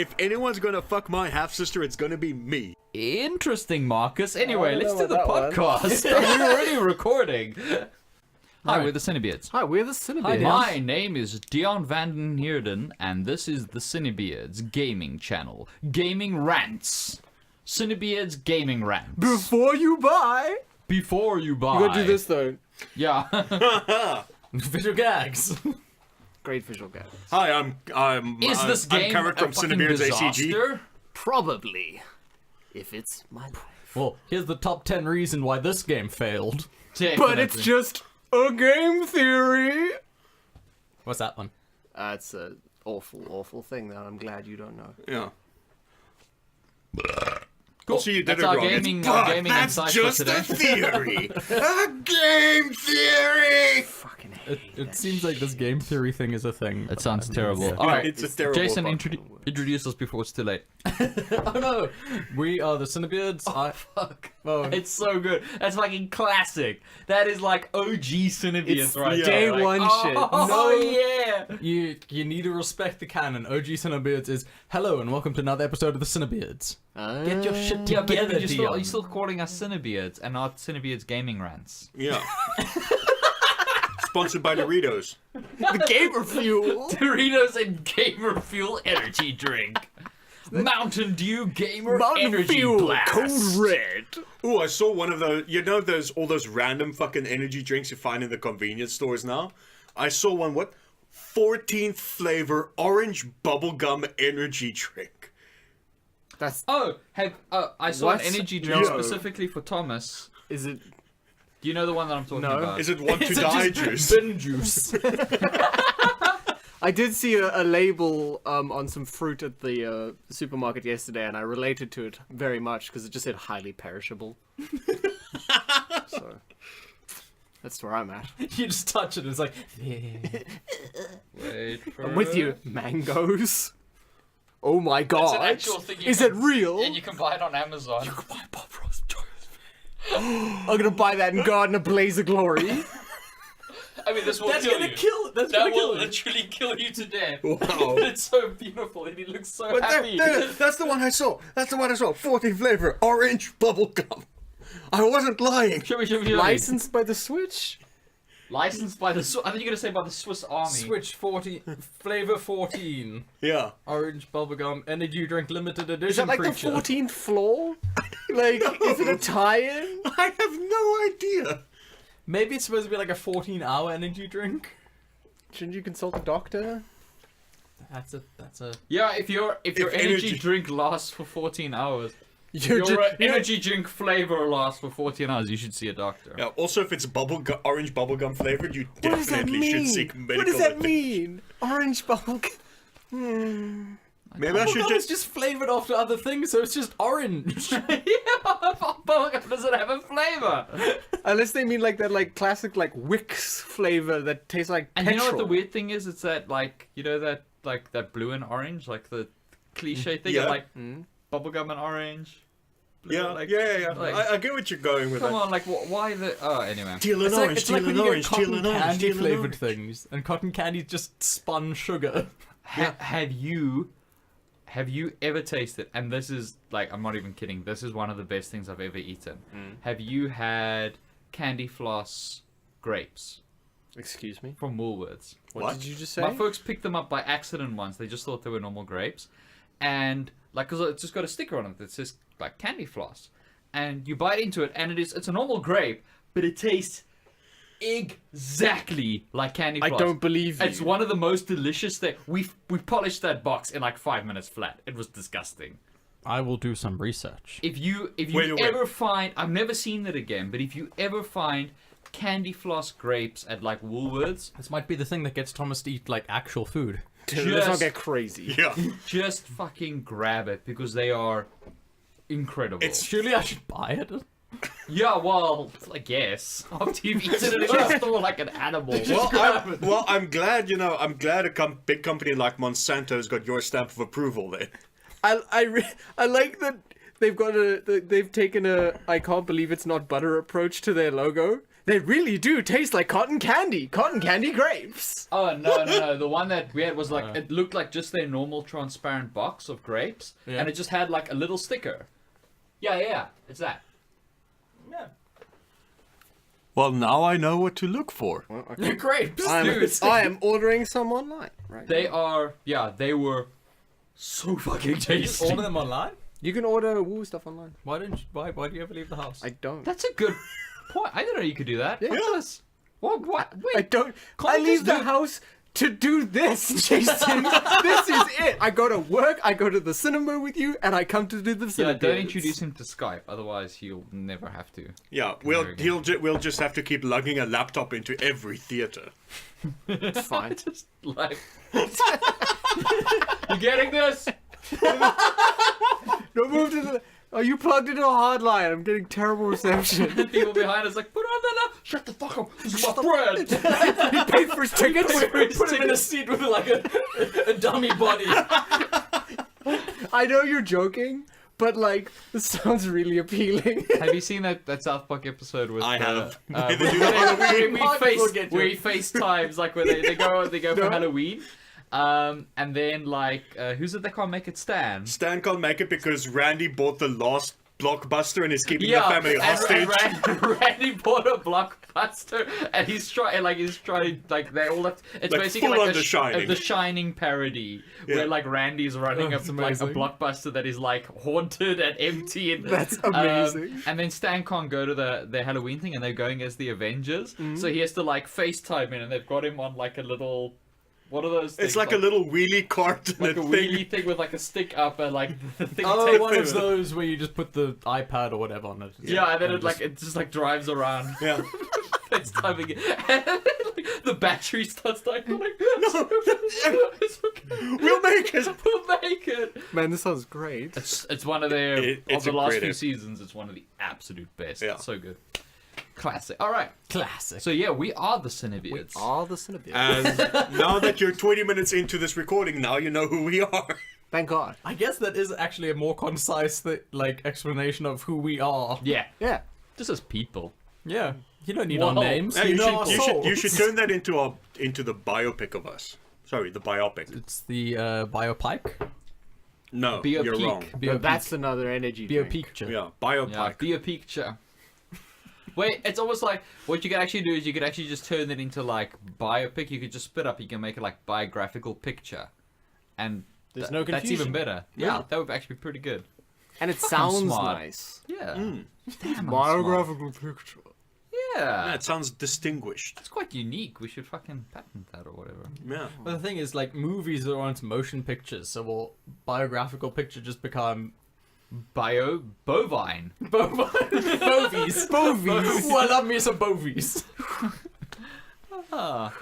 if anyone's gonna fuck my half-sister, it's gonna be me. Interesting, Marcus. Anyway, let's do the that one. podcast. We're already recording. Hi, we're the CineBeards. Hi, we're the CineBeards. My name is Dion Vanden Heerden, and this is the CineBeards gaming channel. Gaming Rants. CineBeards Gaming Rants. Before you buy. Before you buy. You gotta do this though. Yeah. Visual gags. Great visual gags. Hi, I'm Is this game I'm Carrot from a fucking CineBeards ACG. disaster? Probably. If it's my life. Well, here's the top 10 reason why this game failed. But it's just a game theory. What's that one? It's a awful thing that I'm glad you don't know. Yeah. Cool. So you did That's it our wrong. gaming, It's, gaming that's insight just for today. a theory. A game theory. Fucking hate It seems like this game theory thing is a thing. It sounds terrible. Yeah. All right, It's a terrible Jason, fucking introduce us before it's too late. Oh no! We are the CineBeards. Fuck. Oh. It's so good. That's fucking classic. That is like OG CineBeards It's right day there. Like, one shit. Oh, yeah. You need to respect the canon. OG CineBeards is hello and welcome to another episode of the CineBeards. Get your shit Yeah, together, but you're Dion. still calling us CineBeards and not CineBeards Gaming Rants. Yeah. Sponsored by Doritos. The gamer fuel. Doritos and Gamer Fuel Energy Drink. Mountain Dew Gamer Mountain Energy fuel. Blast. Code red. Ooh, I saw one of those. You know, all those random fucking energy drinks you find in the convenience stores now. I saw one. What? 14th flavor orange bubblegum energy drink. That's. I saw What? an energy drink No. specifically for Thomas. Is it? Do you know the one that I'm talking No. about? Is it want to Is it die just juice? bin juice. I did see a label on some fruit at the supermarket yesterday, and I related to it very much because it just said highly perishable. So that's where I'm at. You just touch it and it's like... Wait for I'm with you. Mangoes. Oh my god. It's an actual thing you Is can- it real? And you can buy it on Amazon. Buy Bob Ross I'm gonna buy that and go out in a blaze of glory. I mean, this will That's kill gonna you. kill... That's That gonna will kill you. literally kill you to death. Wow. It's so beautiful and he looks so But happy. that's the one I saw. That's the one I saw. 14th flavor orange bubblegum. I wasn't lying. Show me. Licensed by the Switch? Licensed by the... I think you're going to say by the Swiss Army. Switch 14... Flavor 14. Yeah. Orange bubblegum energy drink limited edition Is that like creature. the 14th floor? Like, is it a tie-in? I have no idea. Maybe it's supposed to be like a 14-hour energy drink. Shouldn't you consult a doctor? That's a... Yeah, if your energy energy- drink lasts for 14 hours, You're your ju- energy drink flavor lasts for 14 hours, you should see a doctor. Yeah. Also, if it's orange bubblegum flavored, you What does that definitely mean? should seek medical What does that attention. mean? Orange bubble. Maybe I should Bubblegum is just. just flavored after other things, so it's just orange. Yeah, bubblegum doesn't have a flavor. Unless they mean like that, like classic, like Wix flavor that tastes like And petrol. you know what the weird thing is? It's that, like, you know that, like, that blue and orange, like the cliche thing Yeah. of, like, bubblegum and orange. Blue, Yeah, like, yeah. like- I get what you're going with. Come that. on, like, why the... Oh, anyway. Teal and orange, It's like teal when and you orange, get teal cotton and orange, candy teal and flavored orange. things, and cotton candy just spun sugar. Have you ever tasted, and this is, like, I'm not even kidding, this is one of the best things I've ever eaten. Have you had candy floss grapes Excuse me. from Woolworths? What did you just say? My folks picked them up by accident once. They just thought they were normal grapes. And, like, cause it's just got a sticker on it that says, like, candy floss. And you bite into it, and it's a normal grape, but it tastes exactly like candy I floss. don't believe you. It's one of the most delicious things. We polished that box in like 5 minutes flat. It was disgusting. I will do some research. If you Wait. ever find, I've never seen it again, but if you ever find candy floss grapes at like Woolworths, This might be the thing that gets Thomas to eat like actual food. Dude, let's not just- get crazy. Yeah. just fucking grab it because they are incredible. Surely I should buy it. Yeah, well, I guess after you've eaten it in a store like an animal. I'm glad. I'm glad a big company like Monsanto's got your stamp of approval there. I like that they've got they've taken a I can't believe it's not butter approach to their logo. They really do taste like cotton candy. Cotton candy grapes. Oh no! The one that we had was like it looked like just their normal transparent box of grapes, Yeah. and it just had like a little sticker. Yeah, it's that. Yeah. Well, now I know what to look for. Grapes. I am ordering some online. Right. They are, they were so fucking You just tasty. order them online? You can order woo stuff online. Why do you ever leave the house? I don't. That's a good point. I didn't know you could do that. Yeah. Yes. What? Wait. I don't. Can't I you leave just the do- house to do this, Jason. This is it. I go to work. I go to the cinema with you, and I come to do the Yeah, cinema. don't introduce him to Skype, otherwise he'll never have to. Yeah, Very good. we'll just have to keep lugging a laptop into every theater. It's fine. Just like, you getting this? Don't move to the. Oh, you plugged into a hard line. I'm getting terrible reception. People behind us like, put on the lap. Shut the fuck up. This is my bread. He paid for his tickets. Put him in a seat with like a dummy body. I know you're joking, but like, this sounds really appealing. Have you seen that South Park episode with? I have. where They do that where Mark will get where you. he FaceTimes like where they go for No. Halloween, and then like who's it that can't make it stand? Stan can't make it because Randy bought the last blockbuster and is keeping the family and hostage. Randy bought a blockbuster, and he's trying like they all have. It's Like basically full like on The Shining. the Shining parody, Yeah. where like Randy's running That's like a amazing. blockbuster that is like haunted and empty. And, That's amazing. and then Stan can't go to the Halloween thing, and they're going as the Avengers, so he has to like FaceTime in, and they've got him on like a little. What are those things? It's like a little wheelie cart and like a a thing. wheelie thing with like a stick up and like the thing Oh, taped one to of it. those where you just put the iPad or whatever on it. Yeah, and then it just like drives around. Yeah. FaceTiming it. And then, like, the battery starts like, no, it's okay. We'll make it. We'll make it. Man, this sounds great. It's one of their It's of the a last great few ep. seasons. It's one of the absolute best. Yeah. It's so good. Classic. All right. Classic. So yeah, we are the CineBeards. All the CineBeards. And now that you're 20 minutes into this recording, now you know who we are. Thank God. I guess that is actually a more concise explanation of who we are. Yeah. Yeah. Just as people. Yeah. You don't need Whoa. our names. Yeah, you know our you should souls. turn that into the biopic of us. Sorry, the biopic. It's the biopic. No, Be a you're peak. wrong. But that's another energy drink. Biopic. Yeah, biopic. Yeah. Be a picture. Wait, it's almost like what you could actually do is you could actually just turn it into like biopic. You could just split up. You can make it like biographical picture, and There's no that's even confusion. better. Yeah, that would actually be pretty good. And it sounds smart. nice. Yeah. Mm. Damn, I'm Biographical picture. smart. Yeah. Yeah, it sounds distinguished. It's quite unique. We should fucking patent that or whatever. Yeah. But the thing is, like, movies are on motion pictures, so will biographical picture just become Bovine. bovies? Bovies. Ooh, I love me some bovies.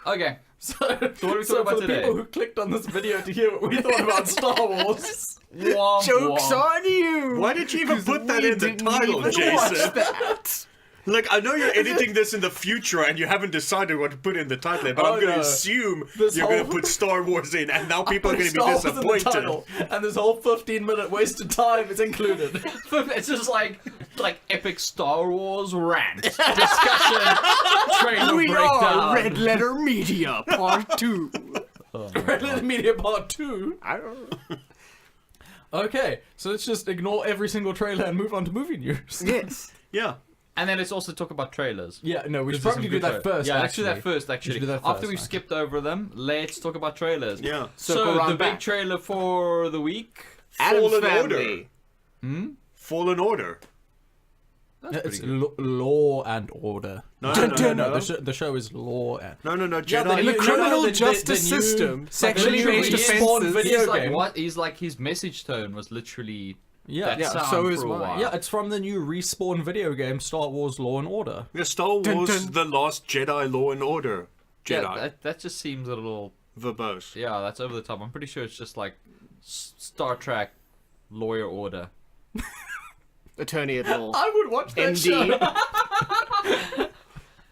Okay. So, what are we talking so about for the today? people who clicked on this video to hear what we thought about Star Wars, Womp Joke's womp. on you! Why did you even put that We in the didn't title, even Jason? watch that. Like, I know you're editing this in the future and you haven't decided what to put in the title, but Oh, I'm going to no. assume This you're going to whole- put Star Wars in, and now people are going to be Star Wars in the disappointed. title, and this whole 15-minute wasted time is included. It's just like epic Star Wars rant discussion trailer We breakdown. are Red Letter Media Part 2. Red Letter Media Part 2. I don't know. Okay, so let's just ignore every single trailer and move on to movie news. Yes. Yeah. And then let's also talk about trailers. Yeah, no, we should There's probably some do good that trailers. first. Yeah, let's do that actually. first, actually. do that After first, we've actually. skipped over them, let's talk about trailers. Yeah. Circle So, round the big back. trailer for the week. Adam's Fallen Family. Order. Fallen Order. That's It's pretty good. Law and Order. No, Dun, no, dun, no, no. The show is Law and... No, Yeah, Jedi. In the You- criminal the- justice the new- system, like, sexually literally based he spawned offenses. video He's like game. what? He's like his message tone was literally Yeah, that Yeah, sound so is for a mine. while. yeah, it's from the new Respawn video game, Star Wars Law and Order. Yeah, Star Dun, Wars, dun. The Last Jedi, Law and Order. Jedi. Yeah, that just seems a little. Verbose. Yeah, that's over the top. I'm pretty sure it's just like Star Trek, Lawyer Order. Attorney at law. I would watch that show. MD.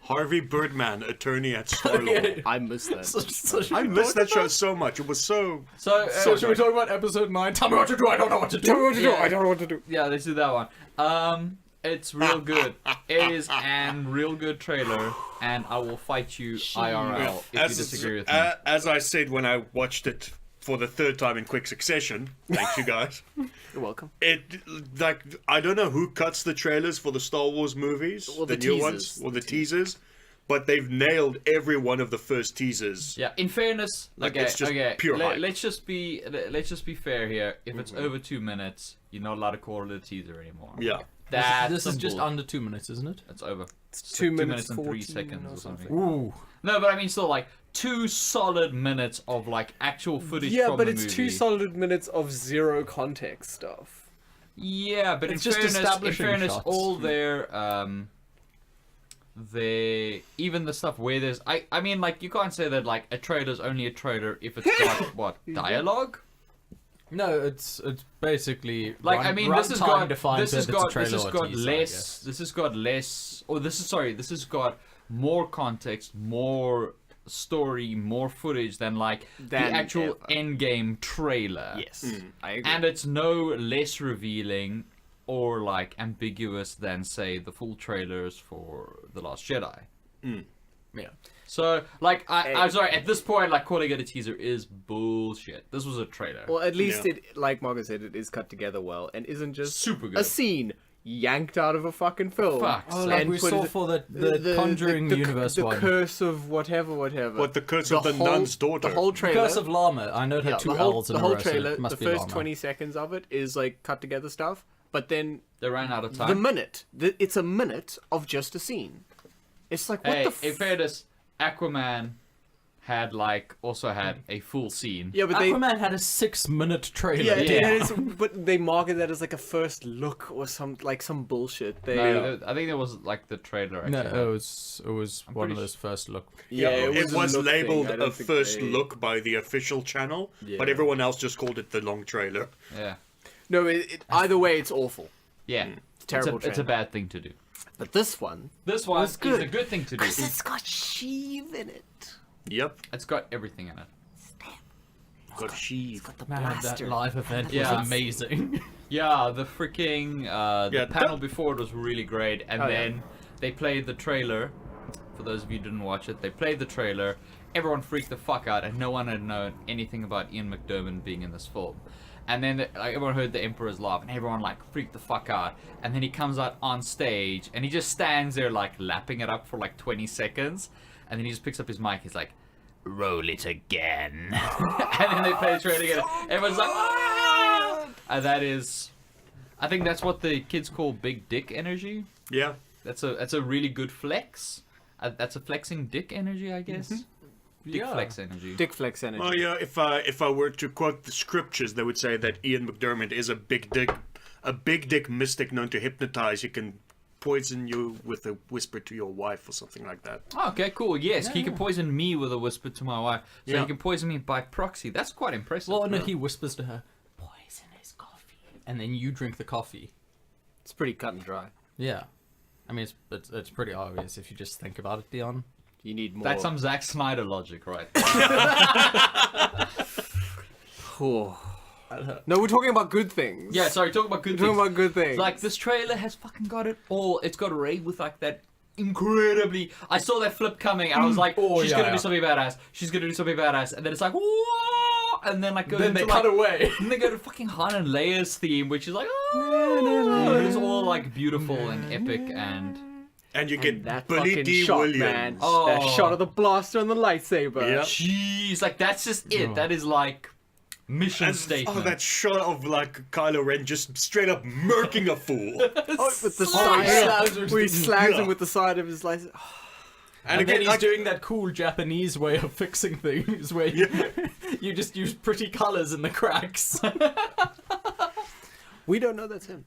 Harvey Birdman, attorney at Star Lord. I missed that. I missed that show so much. It was so. So, So should we talk about episode 9? Tell me what to do, I don't know what to do. Don't know what to do. Yeah. I don't know what to do. yeah, let's do that one. It's real good. It is an real good trailer, and I will fight you IRL if you disagree with me. As I said when I watched it for the third time in quick succession, thanks you guys. You're welcome. I don't know who cuts the trailers for the Star Wars movies, Well, the the new teasers. ones, or the teasers, but they've nailed every one of the first teasers. Yeah, in fairness, Like, okay, it's just okay. pure hype. Let's just be fair here. If it's over 2 minutes, you're not allowed to call it a teaser anymore. Yeah. That's This is some just bull- under 2 minutes, isn't it? It's over. It's It's 2 like 2 minutes minutes and 3 14 seconds or or something. Ooh. No, but I mean, still like 2 solid minutes of like actual footage. Yeah, from but the it's movie. 2 solid minutes of zero context stuff. Yeah, but It's in just fairness, establishing shots. all their even the stuff where there's I mean, like, you can't say that like a trailer's only a trailer if it's got what dialogue. No, it's basically Like, I mean, this has got defines this has it, it's a got trailer this has or got teaser, I less guess. this has got less or this has got more context, more story, more footage than like the Than actual ever. end game trailer. Yes, I agree. And it's no less revealing or like ambiguous than say the full trailers for The Last Jedi. Yeah. So like I'm sorry, at this point like calling it a teaser is bullshit. This was a trailer. Well, at least Yeah. it, like Margaret said, it is cut together well and isn't just Super good. a scene yanked out of a fucking film. Fuck. Oh, like And we put saw it- for the Conjuring universe the one. curse of whatever. What, the curse of the nun's daughter? The whole The trailer. Curse of Llama. I know it had yeah, two the whole, L's in the a whole row, so trailer, it must the be first Llama. 20 seconds of it is like cut together stuff, but then They ran out of time. the minute, it's a minute of just a scene. It's like, what Hey, the in fairness, Aquaman also had a full scene. Yeah, but they... Aquaman had a 6-minute trailer. Yeah, Yeah. but they market that as like a first look or some bullshit. They No, I think there was like the trailer. No, Actually. it was one of pretty those first look. yeah, it a was look thing. labeled I don't a think first they- look by the official channel, Yeah. but everyone else just called it the long trailer. Yeah, No, either way, it's awful. yeah. It's a terrible. It's a trailer. bad thing to do. But this one, This one was is good. a good thing to do. because it's got Sheev in it. Yep. It's got everything in it. Got Sheev. The Man, that blaster. live event Yeah. was amazing. Yeah, the freaking the Yeah, panel that- before it was really great, and Oh, yeah. then they played the trailer. For those of you who didn't watch it, they played the trailer. Everyone freaked the fuck out, and no one had known anything about Ian McDiarmid being in this film. And then like, everyone heard the Emperor's laugh, and everyone like freaked the fuck out. And then he comes out on stage, and he just stands there like lapping it up for like 20 seconds, and then he just picks up his mic. He's like, "Roll it again," and then they play the trailer again. Everyone's like, "Ah!" And that is, I think that's what the kids call big dick energy. Yeah. That's a really good flex. That's a flexing dick energy, I guess. Dick Yeah. flex energy. Dick Flex energy. Well, yeah. If I were to quote the scriptures, they would say that Ian McDiarmid is a big dick mystic known to hypnotize. He can poison you with a whisper to your wife or something like that. Oh, okay, cool. Yes, he can poison me with a whisper to my wife. So Yeah. he can poison me by proxy. That's quite impressive. Well, no, he whispers to her, "Poison is coffee," and then you drink the coffee. It's pretty cut and dry. Yeah, I mean it's pretty obvious if you just think about it, Dion. You need more. That's some Zack Snyder logic, right? Oh. No, we're talking about good things. Yeah, sorry, talk about good We're things. talking about good things. Like, this trailer has fucking got it all. It's got Rey with, like, that incredibly... I saw that flip coming, and I was like, Oh, she's yeah, gonna yeah. do something badass. She's gonna do something badass. And then it's like, whoa! And then, like, goes Then into, they like, cut away. And they go to fucking Han and Leia's theme, which is like, oh! It's all, like, beautiful and epic, and... And you And get that Billy fucking D. shot, Williams. man. Oh. That shot of the blaster and the lightsaber. Yeah. Jeez, like, that's just it. Oh. That is, like, mission And, statement. oh, that shot of like Kylo Ren just straight up murking a fool. Oh, with the Oh, side, yeah. where he slams Yeah. him with the side of his lightsaber. And again, then he's like- doing that cool Japanese way of fixing things, where you just use pretty colors in the cracks. We don't know that's him.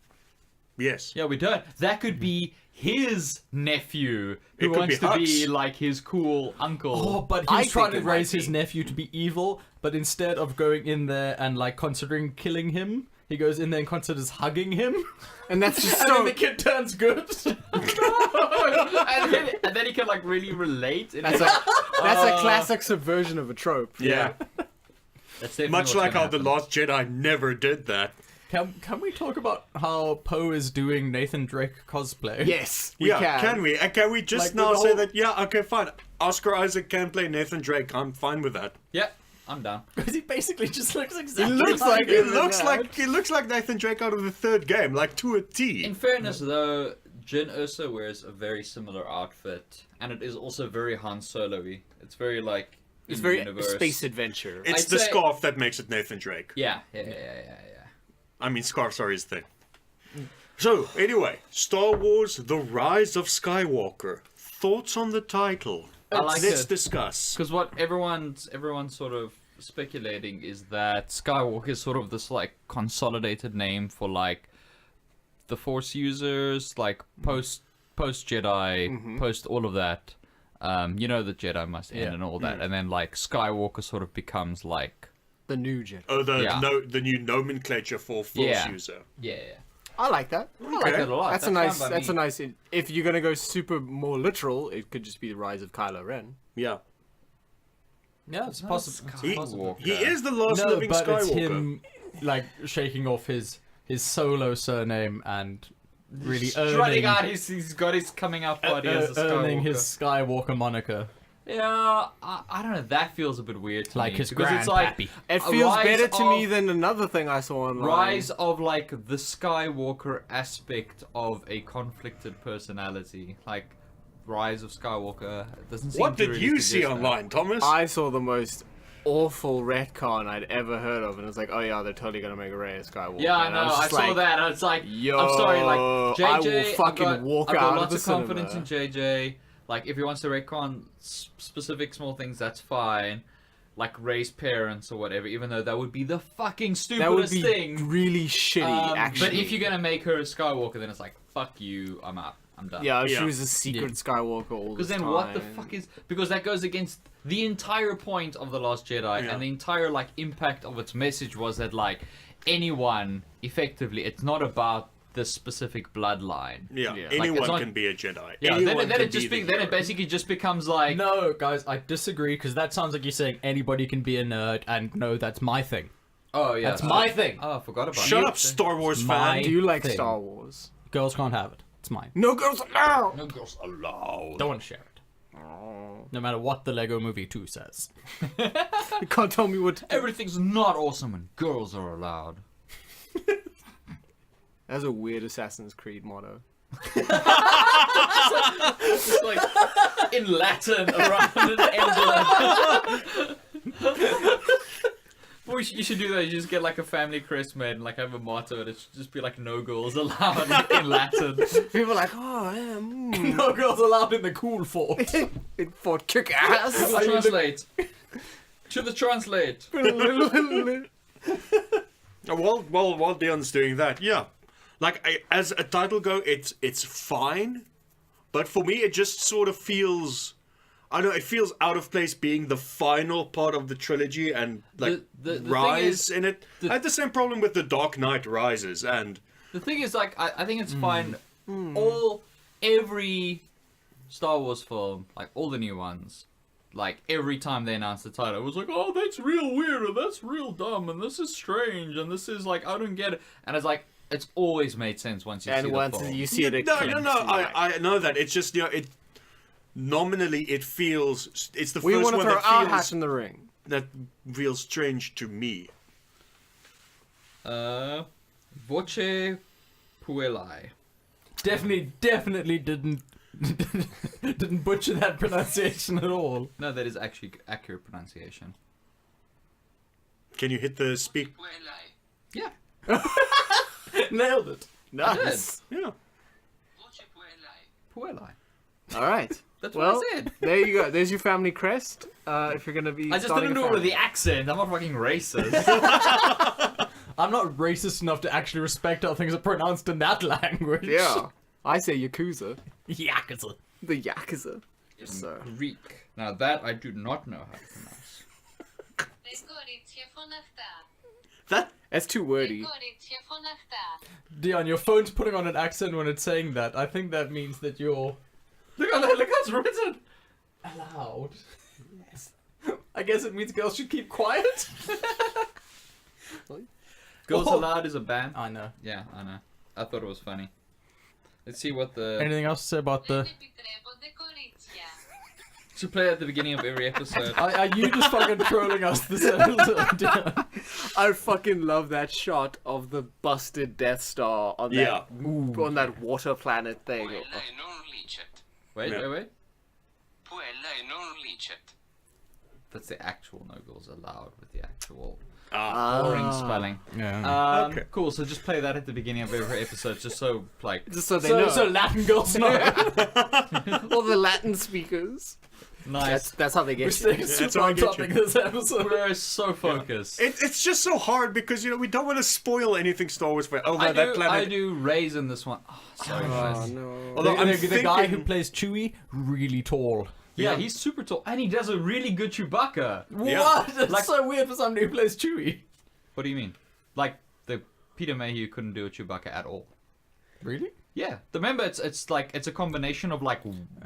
Yes. Yeah, we don't. That could be his nephew who It could wants be to be Hux. like his cool uncle. Oh, but I he's trying think to it raise might his be. nephew to be evil, but instead of going in there and like considering killing him, he goes in there and considers hugging him, And that's just and then so. the kid turns good. and then he can like really relate. And That's a classic subversion of a trope. Yeah. that's definitely Much what's like gonna how The happen. Last Jedi never did that. Can we talk about how Poe is doing Nathan Drake cosplay? Yes, we Yeah, can. can we? And can we just Like, now with the say whole- that, yeah, okay, fine. Oscar Isaac can play Nathan Drake. I'm fine with that. Yeah, I'm down. Because he basically just looks He exactly looks like like He him in looks that. like Nathan Drake out of the third game, like to a T. In fairness, though, Jyn Erso wears a very similar outfit, and it is also very Han Solo-y. It's very like It's in very universe. space adventure. It's I'd the say- scarf that makes it Nathan Drake. Yeah. I mean, scarves are his thing. So, anyway, Star Wars The Rise of Skywalker. Thoughts on the title? I like Let's it. discuss. Because what everyone's sort of speculating is that Skywalker is sort of this like consolidated name for like the Force users, like post Jedi, post all of that. You know, the Jedi must end Yeah. and all that, and then like Skywalker sort of becomes like The new Jedi. Oh, Yeah. the new nomenclature for Force Yeah. user. yeah. I like that. I like that a lot. That's a fine nice. by That's a me. nice. If you're gonna go super more literal, it could just be the rise of Kylo Ren. Yeah. Yeah, it's possible. He, Skywalker. he is the last No, living but Skywalker. it's him, like, shaking off his solo surname and really Strutting earning, out, he's got his coming out party as a Skywalker. earning his Skywalker moniker. Yeah, I don't know. That feels a bit weird to Like me. his because it's like grandpappy. It a feels rise better to me of- than another thing I saw online. rise of like the Skywalker aspect of a conflicted personality, like rise of Skywalker. It doesn't seem What to did really you see suggest that. online, Thomas? I saw the most awful retcon I'd ever heard of, and it was like, oh yeah, they're totally gonna make Rey a Skywalker. Yeah, I And know. was I just saw like, that. And it's like, Yo, I'm sorry, like I JJ. will fucking I've got, walk I've got out of lots the of confidence cinema. in JJ. Like, if he wants to retcon specific small things, that's fine. Like Rey's parents or whatever, even though that would be the fucking That would stupidest be thing. really shitty, actually. But if you're gonna make her a Skywalker, then it's like, fuck you, I'm out. I'm done. yeah, if Yeah. she was a secret Skywalker all the Because time. then what the fuck is... Because that goes against the entire point of The Last Jedi, Yeah. and the entire, like, impact of its message was that, like, anyone, effectively, it's not about this specific bloodline. yeah. Yeah. Anyone Like, it's not- can be a Jedi. Yeah, Anyone then can it just be be, the then it hero. basically just becomes like... No, guys, I disagree, because that sounds like you're saying anybody can be a nerd, and no, that's my thing. Oh, yeah. That's my thing. Oh, I forgot about Shut it. up, Star Wars My- fan. Do you like thing. Star Wars? Girls can't have it. It's mine. No girls allowed! No girls allowed. Don't want to share it. No matter what the Lego Movie 2 says. You can't tell me what to do. Everything's not awesome when girls are allowed. That's a weird Assassin's Creed motto. Just like in Latin around an emblem. Boy, you should do that. You just get like a family crest made and like have a motto, and it should just be like "No girls allowed" in Latin. People are like, oh, yeah, No girls allowed in the cool fort. it fought kick ass. To translate. To the translate. While Dion's doing that, yeah. Like, as a title go, it's fine. But for me, it just sort of feels... I don't know, it feels out of place being the final part of the trilogy and, like, The thing Rise is, in it. I had the same problem with The Dark Knight Rises, and... The thing is, like, I think it's fine. Every Star Wars film, like all the new ones, like every time they announced the title, it was like, oh, that's real weird, or that's real dumb, and this is strange, and this is like, I don't get it. And it's like, it's always made sense once you see And the once film. you see it, No, clicks, no, you're like, I know that. It's just, you know, it... Nominally, it feels... It's the we first want to one throw that our feels... hat in the ring. That feels strange to me. Voce Puelai. Definitely didn't didn't butcher that pronunciation at all. No, that is actually accurate pronunciation. Can you hit the speak? Yeah. Nailed it. Nice. Yeah. Puelai. All right. That's Well, what I said. there you go. There's your family crest. If you're gonna be, I just starting didn't a do it with family. the accent. I'm not fucking racist. I'm not racist enough to actually respect how things are pronounced in that language. Yeah, I say Yakuza. Yakuza. The Yakuza. Yes, sir. Greek. Now that I do not know how to pronounce. That That's too wordy. Dion, your phone's putting on an accent when it's saying that. I think that means that you're Look how it's written. allowed. Yes. I guess it means girls should keep quiet. Girls Oh. Aloud is a band. I know. Yeah, I know. I thought it was funny. Let's see what the... Anything else to say about the... Should play at the beginning of every episode. Are you just fucking trolling us this episode? I fucking love that shot of the busted Death Star on that on that water planet thing. Wait, Yeah. wait. That's the actual No Girls Allowed with the actual boring spelling. Yeah. Okay. Cool, so just play that at the beginning of every episode, just so, like... Just so they know. So Latin girls know. All the Latin speakers. Nice. That's how they We're get staying you. That's super how I on get topic you. this episode. We're so focused. It's just so hard because, you know, we don't want to spoil anything Star Wars for... Oh, I that do, planet... I do raise in this one. Oh, sorry, Oh guys. no. Although I'm The guy who thinking- plays Chewie, really tall. Yeah, Yeah. he's super tall, and he does a really good Chewbacca. Yeah. What? That's Like- so weird for somebody who plays Chewie. What do you mean? Like, the Peter Mayhew couldn't do a Chewbacca at all. Really? Yeah, remember it's like it's a combination of like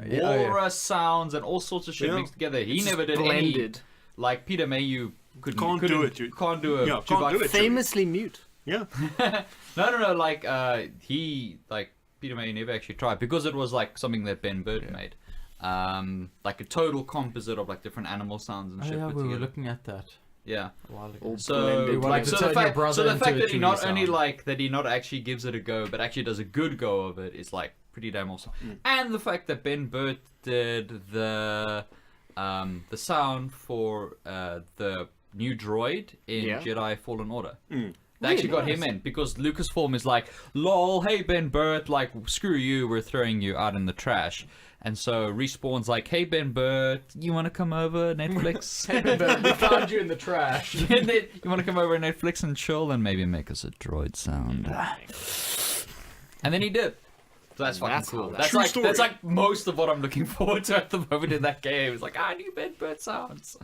yeah, aura sounds and all sorts of shit Yeah. mixed together. He Just never did blended. any like Peter Mayhew couldn't Can't do it, dude. Can't do a Yeah, can't Chewbacca. do it. Famously mute. Yeah. No, like he like Peter Mayhew never actually tried because it was like something that Ben Bird made. Like a total composite of like different animal sounds and Oh, shit yeah, put we were together. looking at that Yeah. a while ago. All So, blended. You wanted like, to so turn the your fact, brother so the into fact a that he Chewie not only sound. like that he not actually gives it a go, but actually does a good go of it is like pretty damn awesome. And the fact that Ben Burt did the sound for the new droid in Yeah. Jedi Fallen Order. Mm. They actually got Really him in because Lucasfilm is like, lol, hey Ben Burt, like screw you, we're throwing you out in the trash. And so Respawn's like, hey Ben Burt, you want to come over Netflix? Hey, Ben, we found you in the trash. You want to come over Netflix and chill and maybe make us a droid sound? And then he did. So that's fucking That's cool. how that- That's True like story. that's like most of what I'm looking forward to at the moment in that game. It's like I need Ben Burt sounds.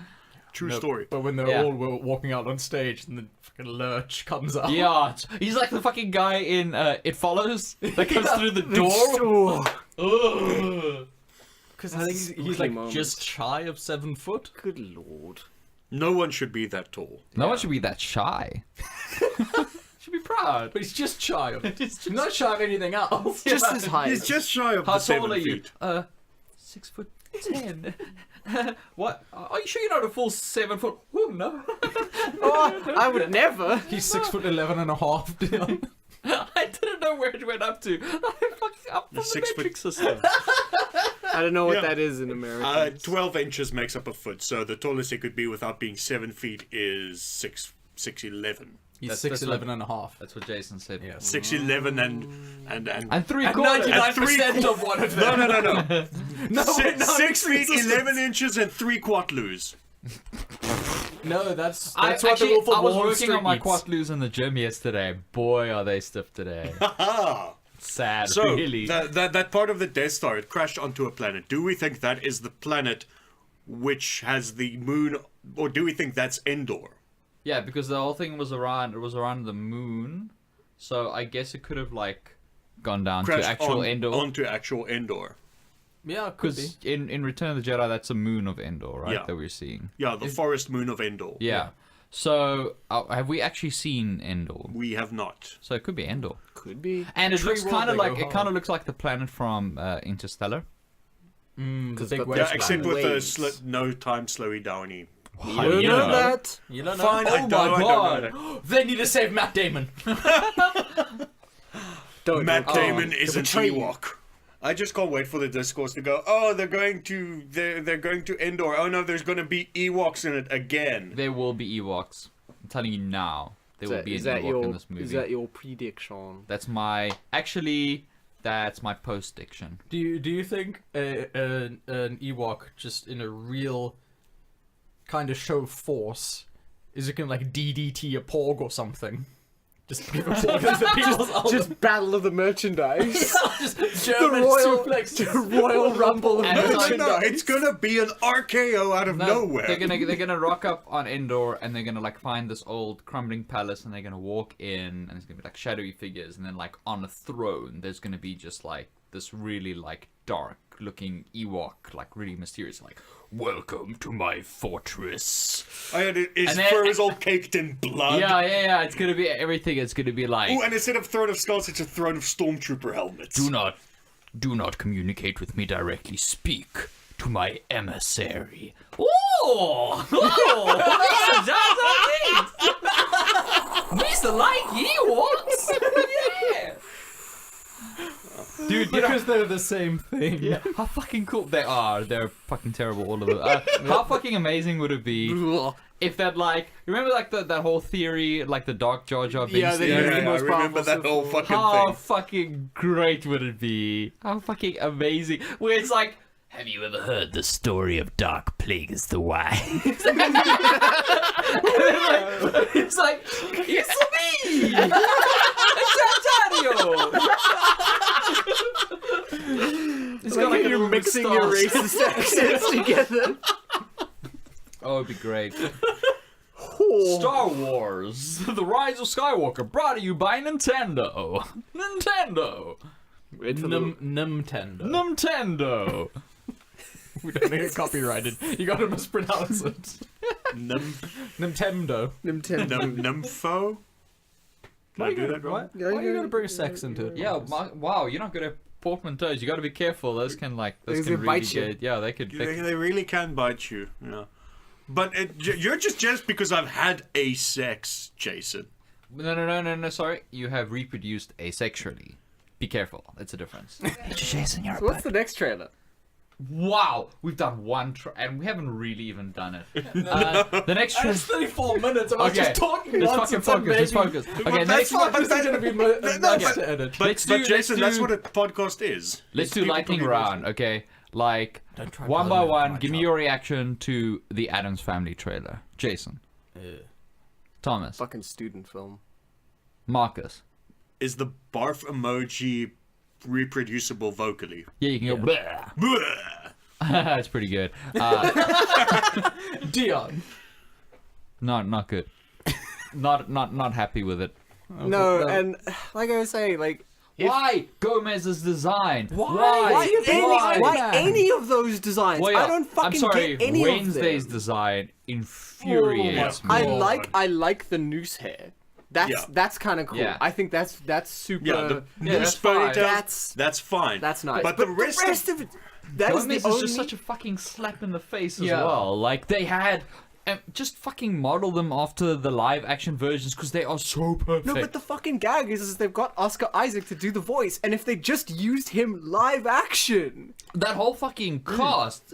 True Nope. story. But when they're Yeah. all walking out on stage and the fucking lurch comes up. Yeah, he's like the fucking guy in It Follows that comes through the door. Ugh. Because I think he's Spooky like moments. just shy of 7 foot. Good lord. No one should be that tall. No one should be that shy. Should be proud. But he's just shy of it. It's He's not shy of anything else. Just as high. He's just shy of How the tall 7 are you? feet. 6'10". What? Are you sure you're not a full 7 foot? Oh no. Oh, I would never. He's 6'11 and a half, Dion. I didn't know where it went up to. I'm fucking up from the 6 foot- metric system. I don't know what Yeah. that is in America. 12 inches makes up a foot, so the tallest it could be without being 7 feet is 6'11". He's That's 6'11 and a half. That's what Jason said. Yeah. 6'11 and And 3 And quarters. 99% of one of no, them. no. No, wait, no, 6 feet resistance. 11 inches and 3 quarters. No, that's I, what actually, the Wolf of I was Wall working Street on my eats. quad in the gym yesterday. Boy, are they stiff today. Ah. Sad, So, really. that part of the Death Star, it crashed onto a planet. Do we think that is the planet which has the moon, or do we think that's Endor? Yeah, because the whole thing was around. It was around the moon, so I guess it could have like gone down to Crashed actual Endor. onto actual Endor. Yeah, it could be. Because in Return of the Jedi, that's a moon of Endor, right? Yeah. That we're seeing. Yeah, the forest moon of Endor. Yeah. So have we actually seen Endor? We have not. So it could be Endor, Could be. and it Tree looks world, kind of they like go it hard. kind of looks like the planet from Interstellar. The Because big the- waste Yeah, Wasteland. except planet. with the Waves. no time slowy downy. You How don't do you know know? that. You don't know. Fine, I Oh don't, my I God. don't know. They need to save Matt Damon. Don't. Matt Oh, Damon they is an betray you. Ewok. I just can't wait for the discourse to go. Oh, they're going to Endor. Oh no, there's going to be Ewoks in it again. There will be Ewoks. I'm telling you now, there will be an Ewok in this movie. Is that your prediction? That's my post-diction. Do you think an Ewok just in a real kind of show force is it gonna like DDT a Porg or something? Just give a Porg as the people's Just battle of the merchandise. just the German royal, suplex. the royal rumble of And it's like- merchandise. No, it's gonna be an RKO out of nowhere. They're gonna rock up on Endor and they're gonna like find this old crumbling palace and they're gonna walk in and it's gonna be like shadowy figures and then like on a throne there's gonna be just like this really like dark looking Ewok, like really mysterious, like welcome to my fortress. Oh, yeah, his And then- fur is all caked in blood. Yeah. It's gonna be everything. It's gonna be like Ooh, and instead of Throne of Skulls, it's a Throne of Stormtrooper helmets. do not communicate with me directly. Speak to my emissary. Oh, Mr. Like Ewoks. Yeah. Dude, Because they're the same thing. yeah, how fucking cool they are. They're fucking terrible, all of them. How fucking amazing would it be if that, like, remember like that whole theory, like the Dark Jar Jar Binks Yeah, they- theory? the I most remember powerful that whole Sith fucking How thing. fucking great would it be? How fucking amazing. Where it's like, have you ever heard the story of Dark Plagueis the Wise? It's like, it's me! Santario! It's got like a you're little mixing your moustache. racist accents together. Oh, it'd be great. Oh. Star Wars: The Rise of Skywalker, brought to you by Nintendo. Nintendo. Wait for the- Nintendo. Nintendo. We don't need it copyrighted. You gotta mispronounce it. Nintendo. Nintendo. Nympho? Did I do that wrong? What? Why are you gonna bring a sex into it? Yeah, wow, you're not good at portmanteaus. You got to be careful. Those can They really bite you. get. Yeah, they could. They really can bite you. Yeah. But you're just jealous because I've had a sex, Jason. No. Sorry, you have reproduced asexually. Be careful. It's a difference. Jason, you're So what's the next trailer? Wow, we've done one, and we haven't really even done it. The next It's trailer. 34 minutes and I was Okay, just talking Just fucking nonsense and focus. Just maybe- focus. Okay, But next that's one. fine, This is gonna be nice to edit. But, Let's but do- Jason, let's that's do- what a podcast is. Let's It's do people lightning talking round, okay? Like, Don't try one by telling me one, my give me job. your reaction to the Addams Family trailer. Jason. Thomas. Fucking student film. Marcus. Is the barf emoji reproducible vocally? Yeah, you can go. Yeah. Bleh. Bleh. That's pretty good. Dion. Not good. Not happy with it. No, and like I was saying, like Why Gomez's design? why any of those designs? Well, yeah, I don't fucking I'm sorry. get any Wednesday's of them. design infuriates me. I like the noose hair. That's kind of cool. Yeah. I think that's super. Yeah, the Yeah, loose that's fine. ponytail, that's fine. That's nice. But the rest of it, that is Gomez the is only. just such a fucking slap in the face as Yeah. well. Like they had. Just fucking model them after the live action versions because they are so perfect. No, but the fucking gag is they've got Oscar Isaac to do the voice, and if they just used him live action, that whole fucking cast.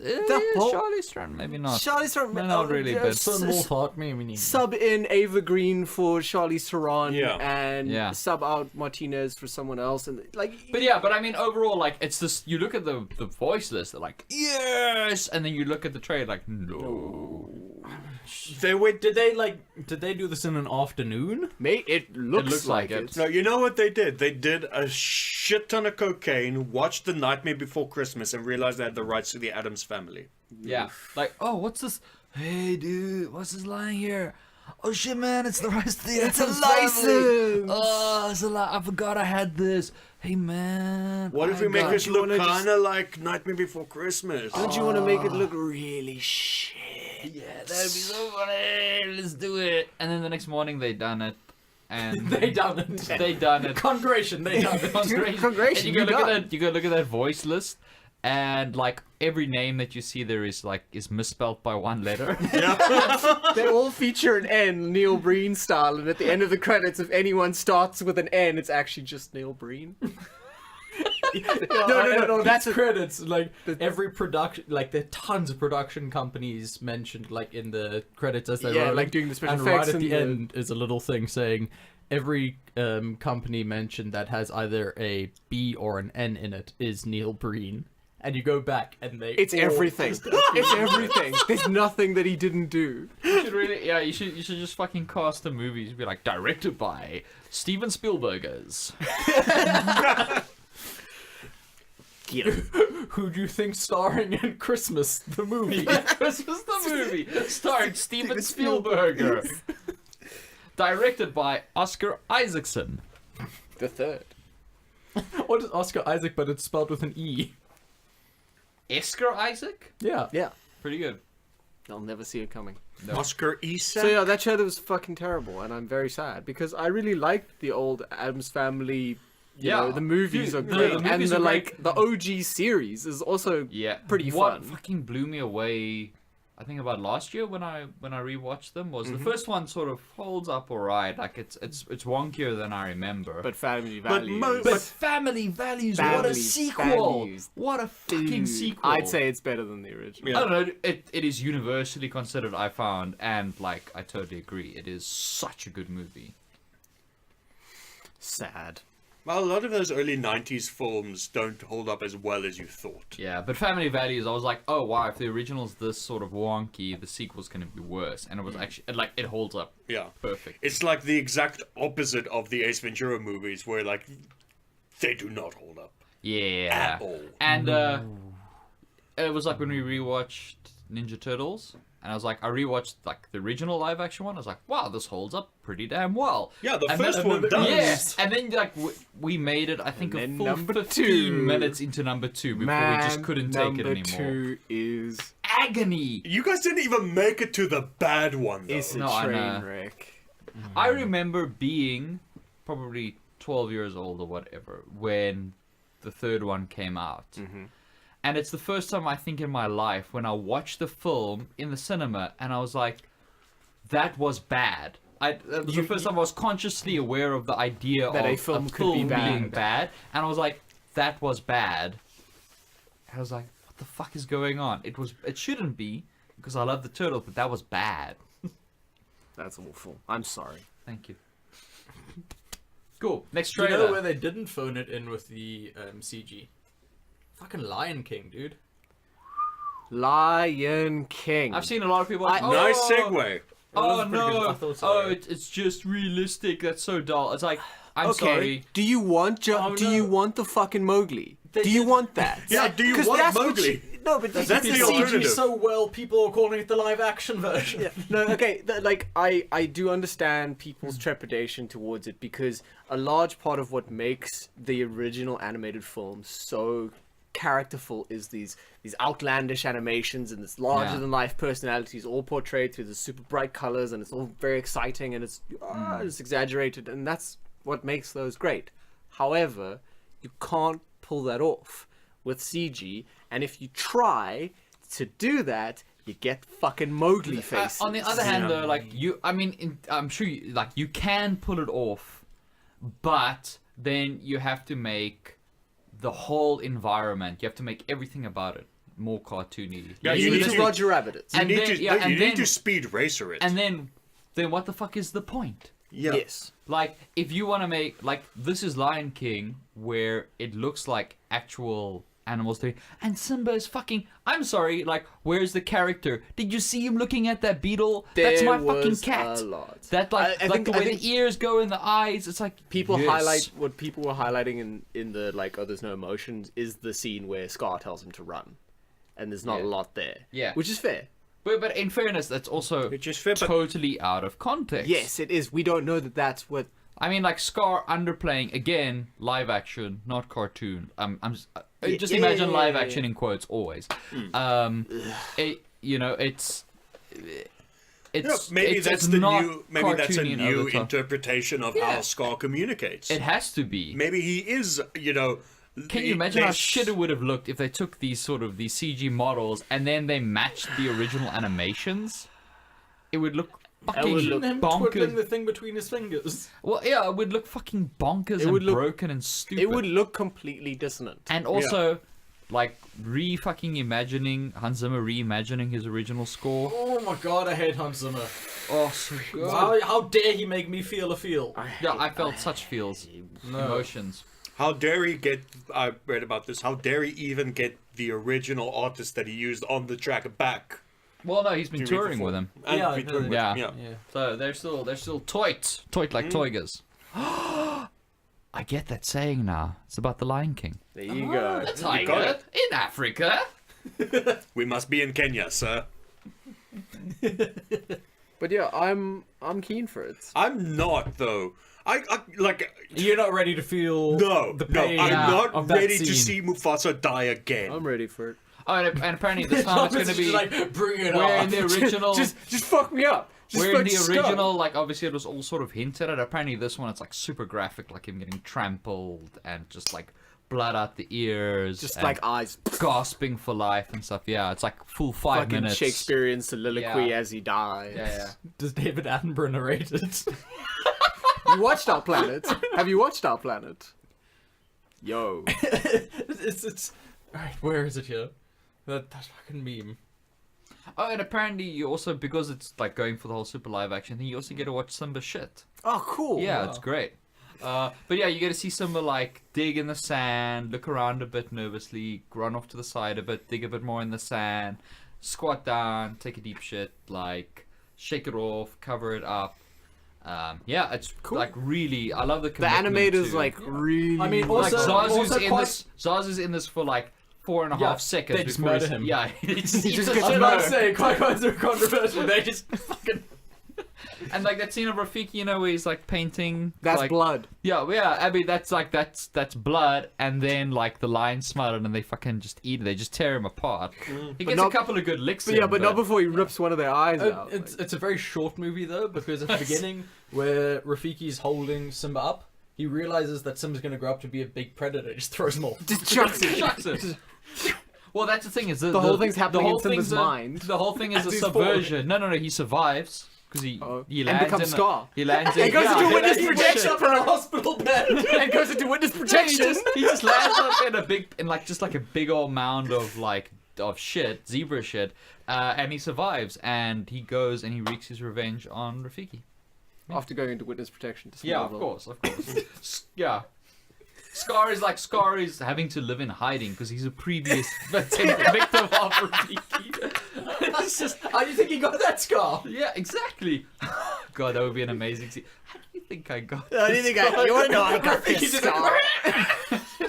whole- Charlie Theron, maybe not. Charlize Theron, No, not really, but- sub in Ava Green for Charlize Theron, Yeah. and Yeah. sub out Martinez for someone else, and like. But I mean, overall, like, it's this. You look at the voice list, they're like, yes, and then you look at the trailer, like, no. Did they do this in an afternoon? It looks, looks like like it. it. No, you know what they did? They did a shit ton of cocaine, watched The Nightmare Before Christmas, and realized they had the rights to the Addams Family. Yeah. Like, oh, what's this? Hey, dude, what's this line here? Oh shit, man, it's the rest of the It's a Addams Family. license. Oh, it's a I forgot I had this. Hey, man. What if we make God, this you look wanna just- kind of like Nightmare Before Christmas? Don't you want to make it look really shit? Yeah, that'd be so funny. Let's do it. And then the next morning they done it. And They done it. They done it. Congratulations, they done it. Congratulations, And you go you look done. at that. You go look at that voice list, and like every name that you see there is misspelled by one letter. They all feature an N, Neil Breen style, and at the end of the credits, if anyone starts with an N, it's actually just Neil Breen. No. That's That's credits. Like every production, like there are tons of production companies mentioned, like in the credits as they Yeah, roll. like doing the special and effects right at and the the- end is a little thing saying every company mentioned that has either a B or an N in it is Neil Breen. And you go back and It's all everything. It's everything. There's nothing that he didn't do. You should really, yeah. You should just fucking cast the movies. Be like directed by Steven Spielbergers. Who do you think starring in Christmas the movie? Christmas the movie, starring Steven Spielberger. Directed by Oscar Isaacson. The third. What is Oscar Isaac, but it's spelled with an E? Oscar Isaac? Yeah. Yeah, Pretty good. I'll never see it coming. No. Oscar Isaac. So yeah, that trailer was fucking terrible, and I'm very sad because I really liked the old Addams Family. You know, the movies are the great, movies and are the great. the OG series is also Yeah. pretty what fun. fucking blew me away, I think about last year when I rewatched them, was the first one sort of holds up alright. Like it's wonkier than I remember. But Family But Values. mo- But Family Values, what a Family sequel! Values. What a fucking Dude, sequel! I'd say it's better than the original. Yeah. I don't know. It is universally considered, I found, and like I totally agree. It is such a good movie. Sad. Well, a lot of those early 90s films don't hold up as well as you thought. Yeah, but Family Values, I was like, oh wow, if the original's this sort of wonky, the sequel's gonna be worse, and it was actually like it holds up Yeah. perfect. It's like the exact opposite of the Ace Ventura movies, where, like, they do not hold up. Yeah, At all. and it was like when we rewatched Ninja Turtles, and I was like, I rewatched like the original live action one. I was like, wow, this holds up pretty damn well. Yeah, the And first then- one does. Yes, and then like we made it. I think a then full number 15 two. minutes into number 2 before we just couldn't take it number anymore. 2 is Agony. You guys didn't even make it to the bad one, though. it's a No, I train know. wreck. I remember being probably 12 years old or whatever when the third one came out. Mm-hmm. And it's the first time I think in my life when I watched the film in the cinema and I was like, that was bad. That was the first time I was consciously aware of the idea That of a film could be being bad. bad. And I was like, that was bad. I was like, what the fuck is going on? It shouldn't be because I love the turtles, but that was bad. That's awful. I'm sorry. Thank you. Cool. Next Do you trailer. know where they didn't phone it in with the CG? Fucking Lion King, dude. Lion King. I've seen a lot of people like, Nice "Oh, segue. Oh That was pretty good. no! I thought so, Oh, yeah. it's just realistic. That's so dull. It's like, I'm okay. sorry. Do you want Oh, do no. you want the fucking Mowgli? They Do you did- want that? Yeah, do you 'Cause want that's what Mowgli? you- no, but That's this the is It's alternative. CG so well, people are calling it the live action version. Yeah, no, okay, like I do understand people's trepidation towards it because a large part of what makes the original animated film so characterful is these outlandish animations and this larger than life personalities all portrayed through the super bright colors, and it's all very exciting and it's exaggerated, and that's what makes those great. However, you can't pull that off with CG, and if you try to do that, you get fucking Mowgli faces. On the other hand, though, like I'm sure you can pull it off, but then you have to make the whole environment. You have to make everything about it more cartoony. Yeah, you you need need to to- Roger Rabbit it. You And need then- to, yeah, you and need then- to speed racer it. And then what the fuck is the point? yeah. Yes. Like, if you want to make, like, this is Lion King, where it looks like actual animals doing, and Simba is fucking, I'm sorry, like, where's the character? Did you see him looking at that beetle? That's There my fucking was cat. a lot. That, like, I like think- the I way think the ears go in the eyes, it's like, People yes. highlight what people were highlighting in the like, oh, there's no emotions, is the scene where Scar tells him to run, and there's not Yeah. a lot there. Yeah. which is fair. But in fairness, that's also Which is fair, but totally out of context. Yes, it is. We don't know that that's what. I mean, like Scar underplaying again, live action, not cartoon. Just imagine yeah, live yeah, action yeah. in quotes always. It's Yeah, maybe it's that's the not new. Maybe that's a cartoony and new over the top. interpretation of Yeah. how Scar communicates. It has to be. Maybe he is, you know. Can you imagine how less- shit it would have looked if they took these CG models and then they matched the original animations? It would look fucking would Him twiddling bonkers. the thing between his fingers. Well, yeah, it would look fucking bonkers and would look- broken and stupid. It would look completely dissonant. And also, like, fucking imagining Hans Zimmer reimagining his original score. Oh my god, I hate Hans Zimmer. Oh, so good. How dare he make me feel a feel? Yeah, I felt such feels, emotions. How dare he get? I read about this. How dare he even get the original artist that he used on the track back? Well, no, he's been to touring reperform? with him, And Yeah, I be know touring that. with him, Yeah. Yeah. so they're still toit like toigers. I get that saying now. It's about the Lion King. There you go. The got tiger in Africa. We must be in Kenya, sir. But yeah, I'm keen for it. I'm not though. I like. You're not ready to feel No, the no, pain I'm not of that ready to scene. see Mufasa die again. I'm ready for it. Oh, and apparently this time it's going to be like, bring it where on. in the original, Just fuck me up. Just where in fuck the Scar. original, like obviously it was all sort of hinted at. Apparently this one it's like super graphic, like him getting trampled and just like blood out the ears, Just and like eyes. gasping for life and stuff. Yeah, it's like full 5 Fucking minutes. Shakespearean soliloquy Yeah. as he dies. Yeah. Does David Attenborough narrate it? You watched Our Planet? Have you watched Our Planet? Yo. it's alright, where is it here? That fucking meme. Oh, and apparently you also, because it's like going for the whole super live action thing, you also get to watch Simba shit. Oh, cool. Yeah, wow. it's great. But yeah, you get to see Simba like dig in the sand, look around a bit nervously, run off to the side a bit, dig a bit more in the sand, squat down, take a deep shit, like shake it off, cover it up. Yeah, it's Cool. like really. I love the The commitment animator's to- like really. I mean, like also- Zazu's in quite- this. Zazu's in this for like 4.5 Yeah, seconds. they just before murder he's- him. Yeah, he just just a gets I was shit about out to of- say, quite so controversial. They just fucking. And like that scene of Rafiki, you know, where he's like painting. That's like, blood. Yeah, yeah. I mean, that's like that's blood, and then like the lions smell it, and they fucking just eat it. They just tear him apart. He gets not- a couple of good licks. But yeah, in, but not before he rips one of their eyes out. It's a very short movie though, because at the beginning, where Rafiki's holding Simba up, he realizes that Simba's gonna grow up to be a big predator. He just throws him off. Just chucks it. Shucks it. Well, that's the thing is The whole thing's happening the whole in Simba's thing's mind. The whole thing is As a he's subversion. No, he survives because he And lands becomes in Scar. He lands in. And goes into he witness lands in protection shit. Up in a hospital bed. And goes into witness Yeah, protection. he just lands up in a big, just like a big old mound of like of shit, zebra shit, and he survives, and he goes and he wreaks his revenge on Rafiki. After going into witness protection to Yeah, of Smallville. course. Yeah. Scar is having to live in hiding because he's a previous victim of Rafiki. It's just, How do you think he got that scar? yeah, exactly. God, that would be an amazing scene. How do you think I got? How do you think I? You want to know I got He's this in a- scar?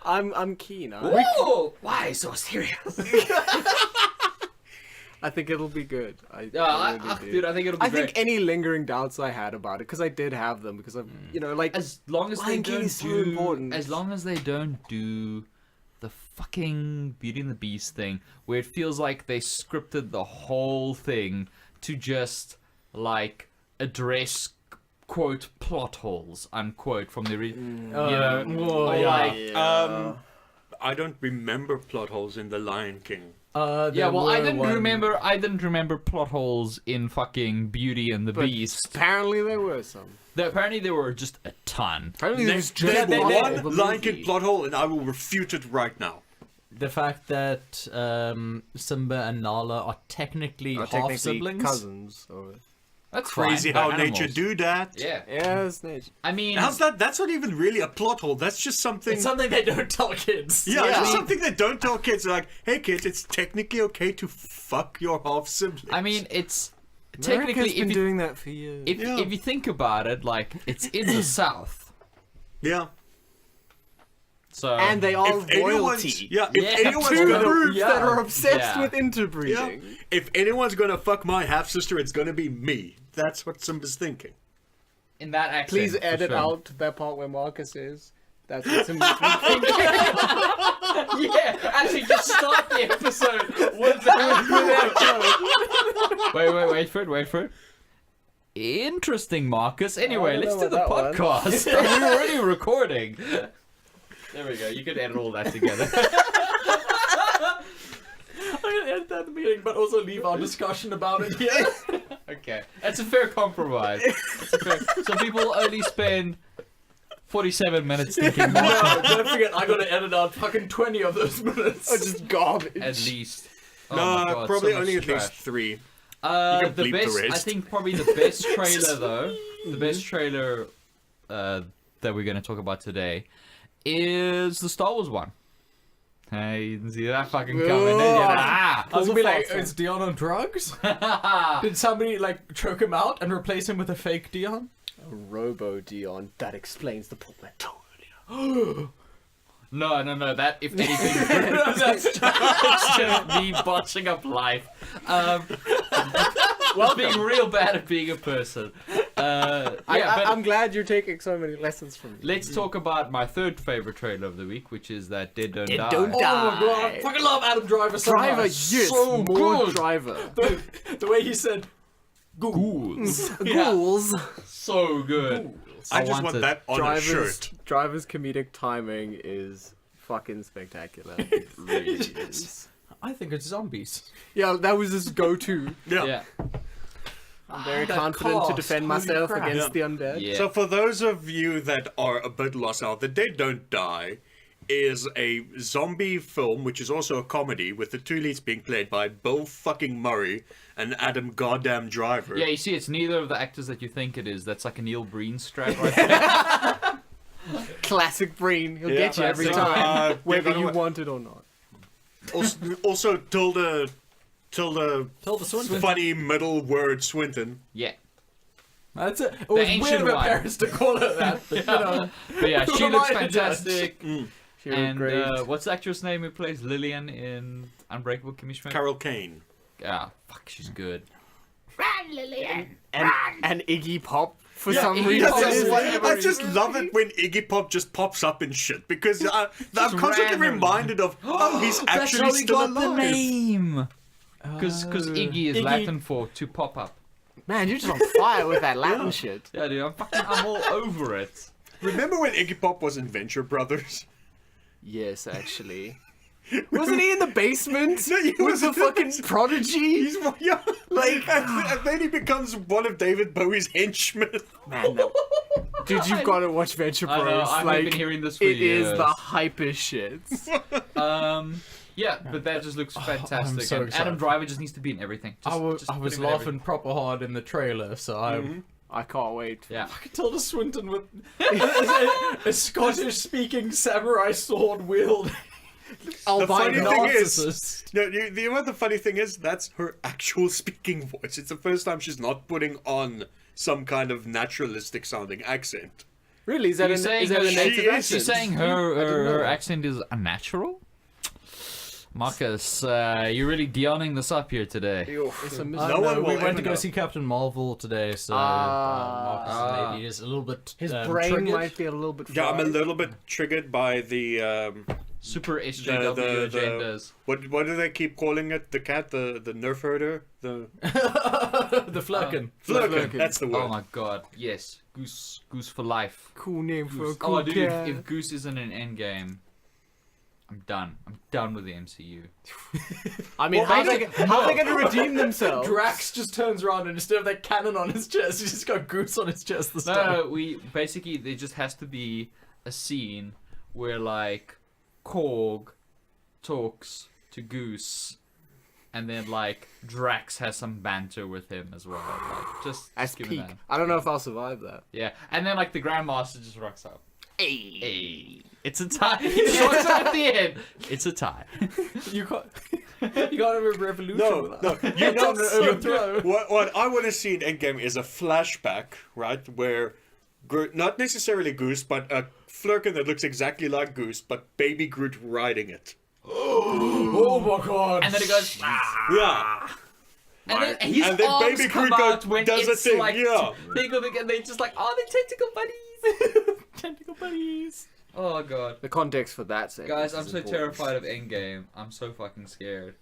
I'm keen. Whoa! Why so serious? I think it'll be good. Yeah, really do. dude, I think it'll be I great. think any lingering doubts I had about it, because I did have them, because I've, like, As long as they Lion King don't is so do, important. as long as they don't do the fucking Beauty and the Beast thing, where it feels like they scripted the whole thing to just like address quote plot holes unquote from the you know, like I don't remember plot holes in The Lion King. yeah, well, I didn't remember plot holes in fucking Beauty and the but Beast. apparently there were some. Apparently there were just a ton. Apparently there was just There's one one of a Lion movie. King plot hole, and I will refute it right now. The fact that Simba and Nala are technically Are half technically siblings. cousins. Or... That's Crazy fine, how they're nature animals. do that. Yeah. Yeah, it's nature. I mean, How's that? That's not even really a plot hole. That's just something. It's something they don't tell kids. Yeah, Yeah. it's just something that don't tell kids. They're like, hey kids, it's technically okay to fuck your half sibling. I mean, it's America's technically been if you, doing that for years. Yeah. if you think about it, like it's in the South, yeah. so and they are If anyone's, royalty. yeah, if Yeah, anyone's Two gonna, groups yeah. that are obsessed Yeah. with yeah, interbreeding. if anyone's gonna fuck my half sister, it's gonna be me. That's what Simba's thinking. in that accent. Please for edit sure. out that part where Marcus is. That's what's in my Yeah, actually, just start the episode with that. Wait for it. Interesting, Marcus. Anyway, I don't let's know do the what that podcast. We're already recording. There we go. You can edit all that together. I'm gonna edit that at the beginning, but also leave our discussion about it here. Okay, that's a fair compromise. So people only spend 47 minutes thinking No, don't forget, I gotta edit out fucking 20 of those minutes. Oh, just garbage. at least. Oh No, my God, probably so much only at least trash. 3. You can The bleep the best, I rest. think probably the best trailer though, the best trailer that we're going to talk about today is the Star Wars one. Hey, you didn't see that fucking coming, did you? Ah! I was gonna be like, Full is Dion on drugs? Did somebody like choke him out and replace him with a fake Dion? Robo Dion. That explains the portmanteau. No, that, if anything, that's just me botching up life. Well, being real bad at being a person. I'm glad you're taking so many lessons from me. Let's talk about my third favorite trailer of the week, which is that Dead Don't Die. Don't Oh Die. my god, I fucking love Adam Driver so Driver, much. yes, So more good. Driver. The way he said, Ghouls. Ghouls. So good. I just want that on a shirt. Driver's comedic timing is fucking spectacular. It really is. I think it's zombies. Yeah, that was his go-to. Yeah. I'm very that confident to cast, defend holy myself crap. against the undead. Yeah. So for those of you that are a bit lost out, The Dead Don't Die is a zombie film, which is also a comedy, with the two leads being played by Bill fucking Murray and Adam Goddamn Driver. Yeah, you see, it's neither of the actors that you think it is. That's like a Neil Breen strap right there. Classic Breen. He'll Yeah, get you every classic. time, whether yeah, you but- want it or not. Also, Tilda Tilda Swinton. funny middle word Swinton. Yeah. That's it. It was weird ancient of her one. parents to call her that, but you know. But yeah, she Who am looks I to judge? fantastic. She was And great. what's the actress name who plays Lillian in Unbreakable Kimmy Schmidt? Carol Kane. Ah, fuck, she's good. And Iggy Pop for Yeah, some Iggy reason. Pop is I just love it when Iggy Pop just pops up in shit because I'm constantly random. reminded of he's That's actually how we still got the alive. name. Because Iggy is Iggy. Latin for to pop up. Man, you're just on fire with that Latin shit. Yeah, dude, I'm all over it. Remember when Iggy Pop was in Venture Brothers? Yes, actually. Wasn't he in the basement No, he with was the in the fucking basement. prodigy? He's yeah, and then he becomes one of David Bowie's henchmen. Man, that... Dude, you've got to watch Venture I Bros. know, I've like, been hearing this for it years. is the hypest shit. Yeah, but that just looks fantastic. so and Adam excited. Driver just needs to be in everything. Just, I was put him in laughing everything. proper hard in the trailer, so I can't wait. Yeah. I Tilda Swinton with a Scottish-speaking samurai sword wielding. The funny thing is, narcissist. no, you know what the funny thing is? That's her actual speaking voice. It's the first time she's not putting on some kind of naturalistic sounding accent. Really? Is that, You're is saying that a she native is- accent? She's saying I didn't know her that. accent is unnatural? Marcus, you're really Dionning this up here today. It's a No one we will went ever to go know. see Captain Marvel today, so Marcus maybe is a little bit His brain triggered. might be a little bit Yeah, I'm a fried. little bit triggered by the Super SJW agendas. what do they keep calling it? The cat, the nerf herder, the the Flurkin. Flurkin. That's the word. Oh my god, yes. Goose for life. Cool name for a Goose. cool Oh, dude, cat. if Goose isn't an endgame, I'm done. I'm done with the MCU. I mean, how are they going to redeem themselves? Drax just turns around and instead of that cannon on his chest, he's just got Goose on his chest this time. No, there just has to be a scene where like Korg talks to Goose, and then like Drax has some banter with him as well. Like just That's give me peak. that. I don't know if I'll survive that. Yeah, and then like the Grandmaster just rocks up. Hey, it's a tie. He rocks up at the end. It's a tie. You can't. You can't have a revolution. No, with no. that. You know, overthrow. what I want to see in Endgame is a flashback, right? Where, not necessarily Goose, but a Flurkin that looks exactly like Goose, but Baby Groot riding it. Oh my god. And then it goes. Yeah. And then his And then arms Baby come Groot out when does a it's thing, like yeah. and they just like, oh, they're tentacle buddies. Tentacle buddies. Oh god, The context for that segment guys, I'm is so important. terrified of Endgame. I'm so fucking scared.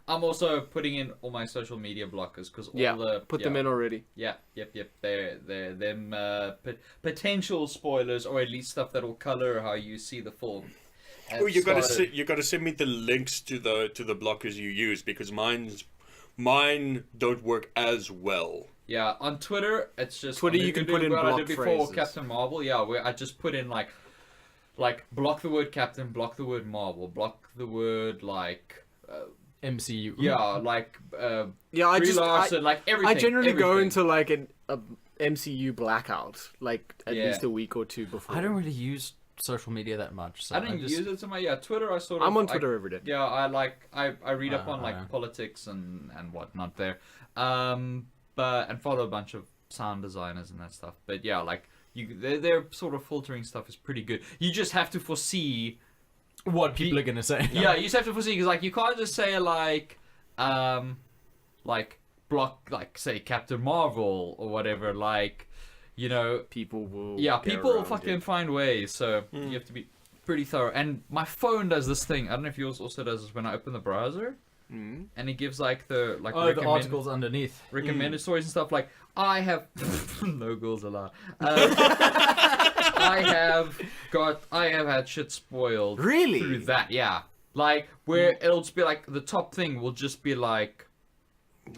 I'm also putting in all my social media blockers because all Yeah, the put them in already. Yeah, yep. They're them potential spoilers, or at least stuff that will color how you see the film. have Oh, you gotta started. send me the links to the blockers you use because mine don't work as well. Yeah, on Twitter, it's just Twitter, I'm you can gonna put do in what I block did before phrases. Captain Marvel. Yeah, where I just put in like block the word Captain, block the word Marvel, block the word like MCU. Yeah, I Brie just Larson, like everything. I generally go everything. into like a MCU blackout, like at Yeah. least a week or two before. I don't really use social media that much. So I didn't just, use it to my Twitter. I sort of I'm on Twitter every day. Yeah, I read up on like yeah. politics and whatnot there, but and follow a bunch of sound designers and that stuff. But yeah, like their sort of filtering stuff is pretty good. You just have to foresee what people are gonna say. Yeah, you just have to foresee because like you can't just say like block, like say Captain Marvel or whatever, like, you know, People will. yeah, get people around fucking it. find ways. So you have to be pretty thorough. And my phone does this thing. I don't know if yours also does this when I open the browser, and it gives like the the articles underneath. recommended stories and stuff. Like I have no girls allowed. I have had shit spoiled. Really? Through that, yeah. Like where it'll just be like the top thing will just be like.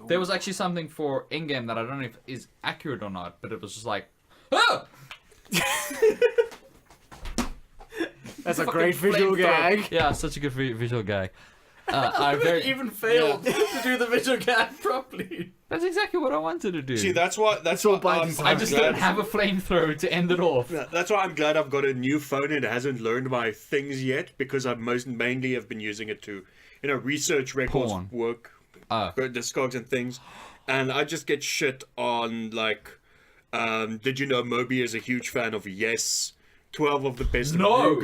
There was actually something for Endgame that I don't know if is accurate or not, but it was just like, ah! That's a Fucking great visual flamethrower. gag. Yeah, such a good visual gag. I very, Even failed to do the visual gag properly. that's exactly what I wanted to do. See, that's why all I'm, by I'm design. I just glad, don't have a flamethrower to end it off. That's why I'm glad I've got a new phone and it hasn't learned my things yet, because I mainly have been using it to, research records, Porn. work, Oh. Discogs and things, and I just get shit on like, did you know Moby is a huge fan of Yes, 12 of the best No.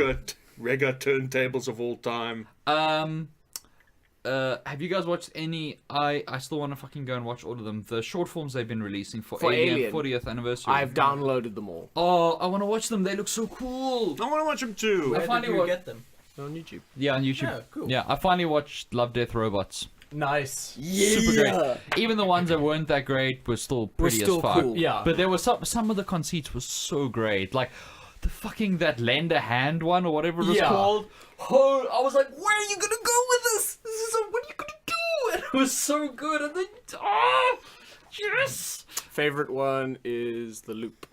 Rega turntables of all time. Have you guys watched any? I still want to fucking go and watch all of them. The short films they've been releasing for Alien Alien. 40th anniversary. I've downloaded them all. Oh, I want to watch them. They look so cool. I want to watch them too. I Where finally did you wa- get them? On YouTube. Yeah, on YouTube. Yeah, cool. Yeah, I finally watched Love, Death, Robots. Nice. Super great. Even the ones that weren't that great were still pretty still as fuck. cool. Yeah. But there were some of the conceits were so great. Like the fucking that lend a hand one or whatever it was Yeah. called. Oh, I was like, where are you gonna go with this? What are you gonna do? And it was so good. And then yes. Favorite one is The Loop.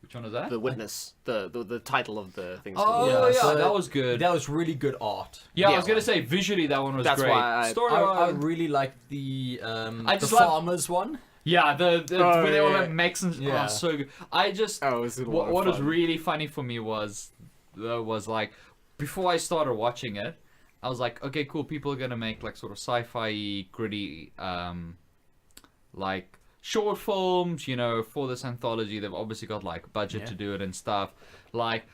Which one is that? The Witness. The title of the thing. Oh Yeah, yeah, so that was good. That was really good art. Yeah, I Yeah. was gonna say visually that one was That's great. why Story I really liked the just love- farmers one. yeah, the Oh, when they were yeah. like mechs and Yeah. oh, so good. I just Oh, it was a lot of what was fun. really funny for me was like before I started watching it, I was like, okay, cool. People are gonna make like sort of sci-fi gritty, like short films, for this anthology. They've obviously got like budget to do it and stuff. Like,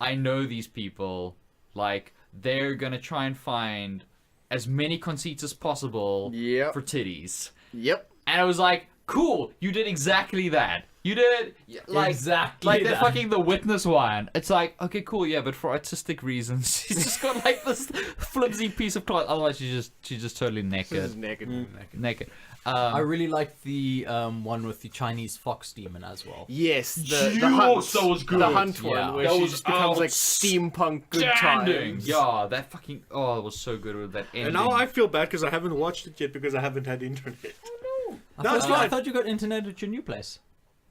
I know these people. Like, they're gonna try and find as many conceits as possible Yep. for titties. Yep. And I was like, cool, you did exactly that. You did like Exactly like the that. fucking The Witness one. It's like, okay, cool, yeah, but for artistic reasons, she's just got like this flimsy piece of cloth. Otherwise, she's just totally This is naked. naked. Naked. I really liked the one with the Chinese fox demon as well. Yes, the Yes, hunt. that was good. The hunt Yeah. one, where That she was just becomes like steampunk good Standing. times. Yeah, that fucking it was so good with that ending. And now I feel bad because I haven't watched it yet because I haven't had internet. No, it's I fine. thought you got internet at your new place.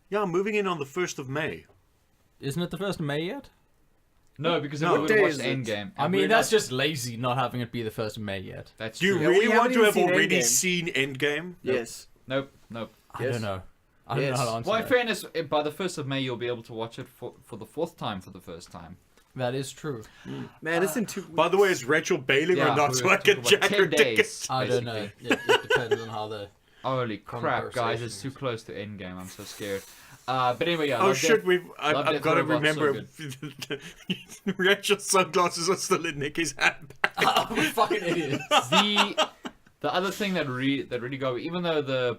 Yeah, I'm moving in on the 1st of May. Isn't it the 1st of May yet? no, because No. then we What would day watch is the it? end game. I mean, that's just lazy not having it be the 1st of May yet. that's Do you true. Yeah, we really want haven't to even have seen already Endgame. seen Endgame? Yes. Nope. I Yes. don't know. I don't know Yes. how to answer Well, in that. fairness, by the 1st of May, you'll be able to watch it for the fourth time for the first time. That is true. Man, it's in 2 weeks. By the way, is Rachel bailing or not? we So were I can talking about jack her 10 days, tickets. I don't know. It depends on how the... Holy crap, guys! It's Conversations. too close to Endgame. I'm so scared. But anyway, yeah. Oh Love shit, Death- I've Death got to Robot's so remember. Rachel's sunglasses are still in Nikki's handbag. I'm a fucking idiot. the other thing that really got me, even though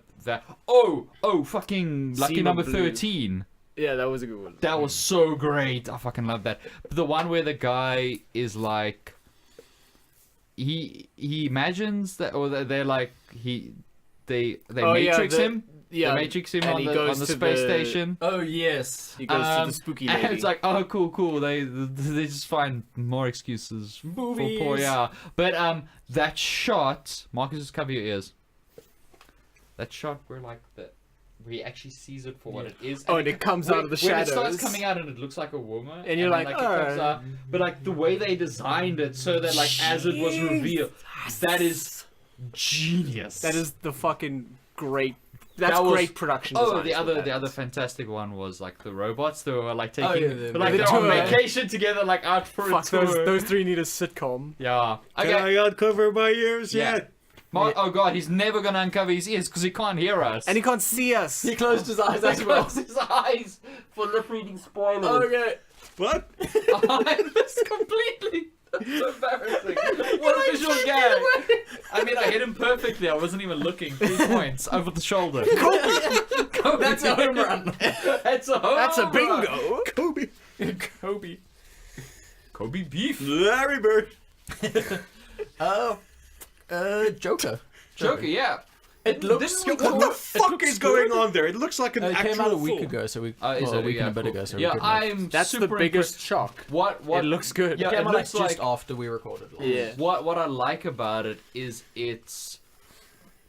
fucking Lucky Seam Number of Blue. 13. Yeah, that was a good one. That was so great. I fucking love that. But the one where the guy is like, he imagines that, or they're like they Oh, yeah, matrix the- him. Yeah, They matrix him and on he the goes space to the- station. Oh, yes. He goes to the spooky lady. And it's like, oh, cool. They just find more excuses for poor, Movies. yeah. But that shot, Marcus, just cover your ears. That shot where he actually sees it for what it is. Oh, and it comes out of the When it shadows. starts coming out and it looks like a woman, And you're then, like, it comes "Oh." out, but like the way they designed it, so that like as it was revealed, that is genius. That is the fucking great. That's That was- great production. Oh, design, the other fantastic one was like the robots. They were like taking, Oh, yeah, but, like the they're on tour. vacation together, like out for Fuck, a tour. those three need a sitcom. Yeah. Can Okay. I uncover my ears Yeah. yet? Oh god, he's never gonna uncover his ears because he can't hear us. And he can't see us. He closed his eyes He as well. closed his eyes for lip reading spoilers. Okay. What? I missed completely. That's so embarrassing. What a visual gag. I mean, I hit him perfectly. I wasn't even looking. 3 points over the shoulder. Kobe. That's a home run. That's a home That's a run. bingo. Kobe. Kobe. Kobe beef. Larry Bird. Joker. Joker, yeah. It looks. Didn't What the fuck looks is going good. on there? It looks like an It actual came out a week film. ago, so we. Is well, a it? week Yeah, and a bit cool. ago, so Yeah, we could. I'm That's the super biggest impressed. shock. What? It looks good. Yeah, It came it out looks just like- after we recorded. Yeah. What I like about it is it's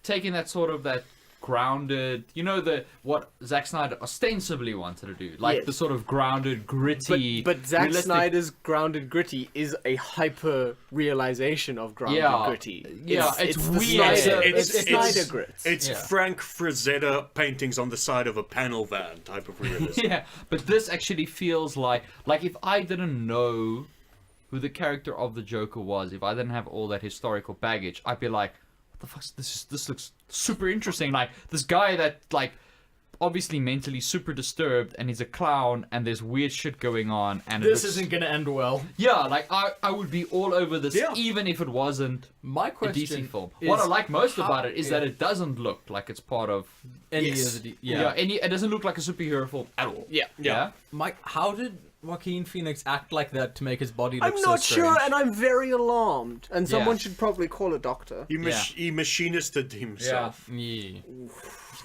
taking that sort of that grounded, you know, what Zack Snyder ostensibly wanted to do, like Yes. the sort of grounded, gritty. But Zack realistic- Snyder's grounded gritty is a hyper realization of grounded Yeah. gritty. Yeah, it's the weird. Snyder, It's- it's Snyder it's- grits. It's Yeah. Frank Frazetta paintings on the side of a panel van type of realism. Yeah, but this actually feels like if I didn't know who the character of the Joker was, if I didn't have all that historical baggage, I'd be like, what the fuck? This looks super interesting. Like this guy that like obviously mentally super disturbed, and he's a clown, and there's weird shit going on, and it This looks- isn't gonna end well. Yeah, like I would be all over this, Yeah. even if it wasn't My a question DC film. is What I like most how- about it is that yeah. it doesn't look like it's part of any Yes. of the it doesn't look like a superhero film at all. Yeah. Yeah. How did Joaquin Phoenix act like that to make his body look I'm so not strange? sure, and I'm very alarmed. And someone Yeah. should probably call a doctor. He machinisted himself. Yeah.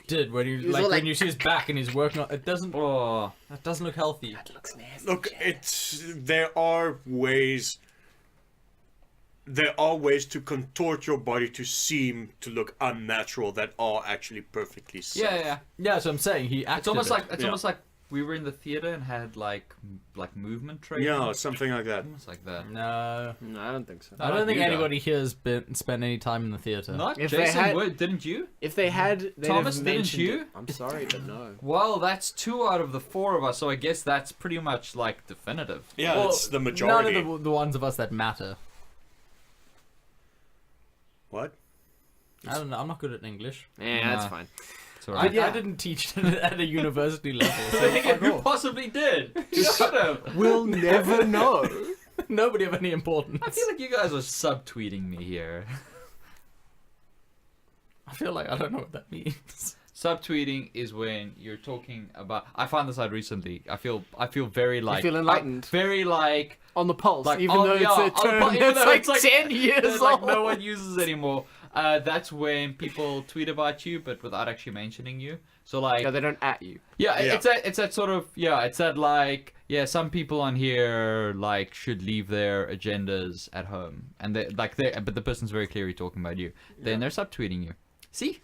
Did when you was all like- when you see his back and he's working on it doesn't Oh. that doesn't look healthy. Looks nasty. Look, there are ways to contort your body to seem to look unnatural that are actually perfectly safe. Yeah. Yeah, so I'm saying he acted It's almost it. like Yeah. almost like we were in the theater and had like movement training. Yeah, something like that. Almost like that. No. No, I don't think so. I don't think you anybody here has spent any time in the theater. Not If they Jason had- Wood, didn't you? If they had, they'd Thomas, have didn't mentioned you? it. I'm sorry, but no. Well, that's 2 out of the 4 of us, so I guess that's pretty much like definitive. Yeah, Well, it's the majority. None of the ones of us that matter. What? I don't know. I'm not good at English. Yeah, that's Nah. fine. It's alright. I didn't teach at a university level. So Who possibly did? Shut up. We'll never know. nobody of any importance. I feel like you guys are subtweeting me here. I feel like I don't know what that means. Subtweeting is when you're talking about. I found this out recently. I feel very like. feel enlightened. Very like. On the pulse, Like, even oh, though yeah, it's on a the term pulse, even that's though like, it's like 10 years It's like old. no one uses anymore. That's when people tweet about you, but without actually mentioning you. So like, No, they don't at you. yeah, Yeah. it's that sort of it's that like some people on here like should leave their agendas at home, and but the person's very clearly talking about you. Then they're subtweeting you. See,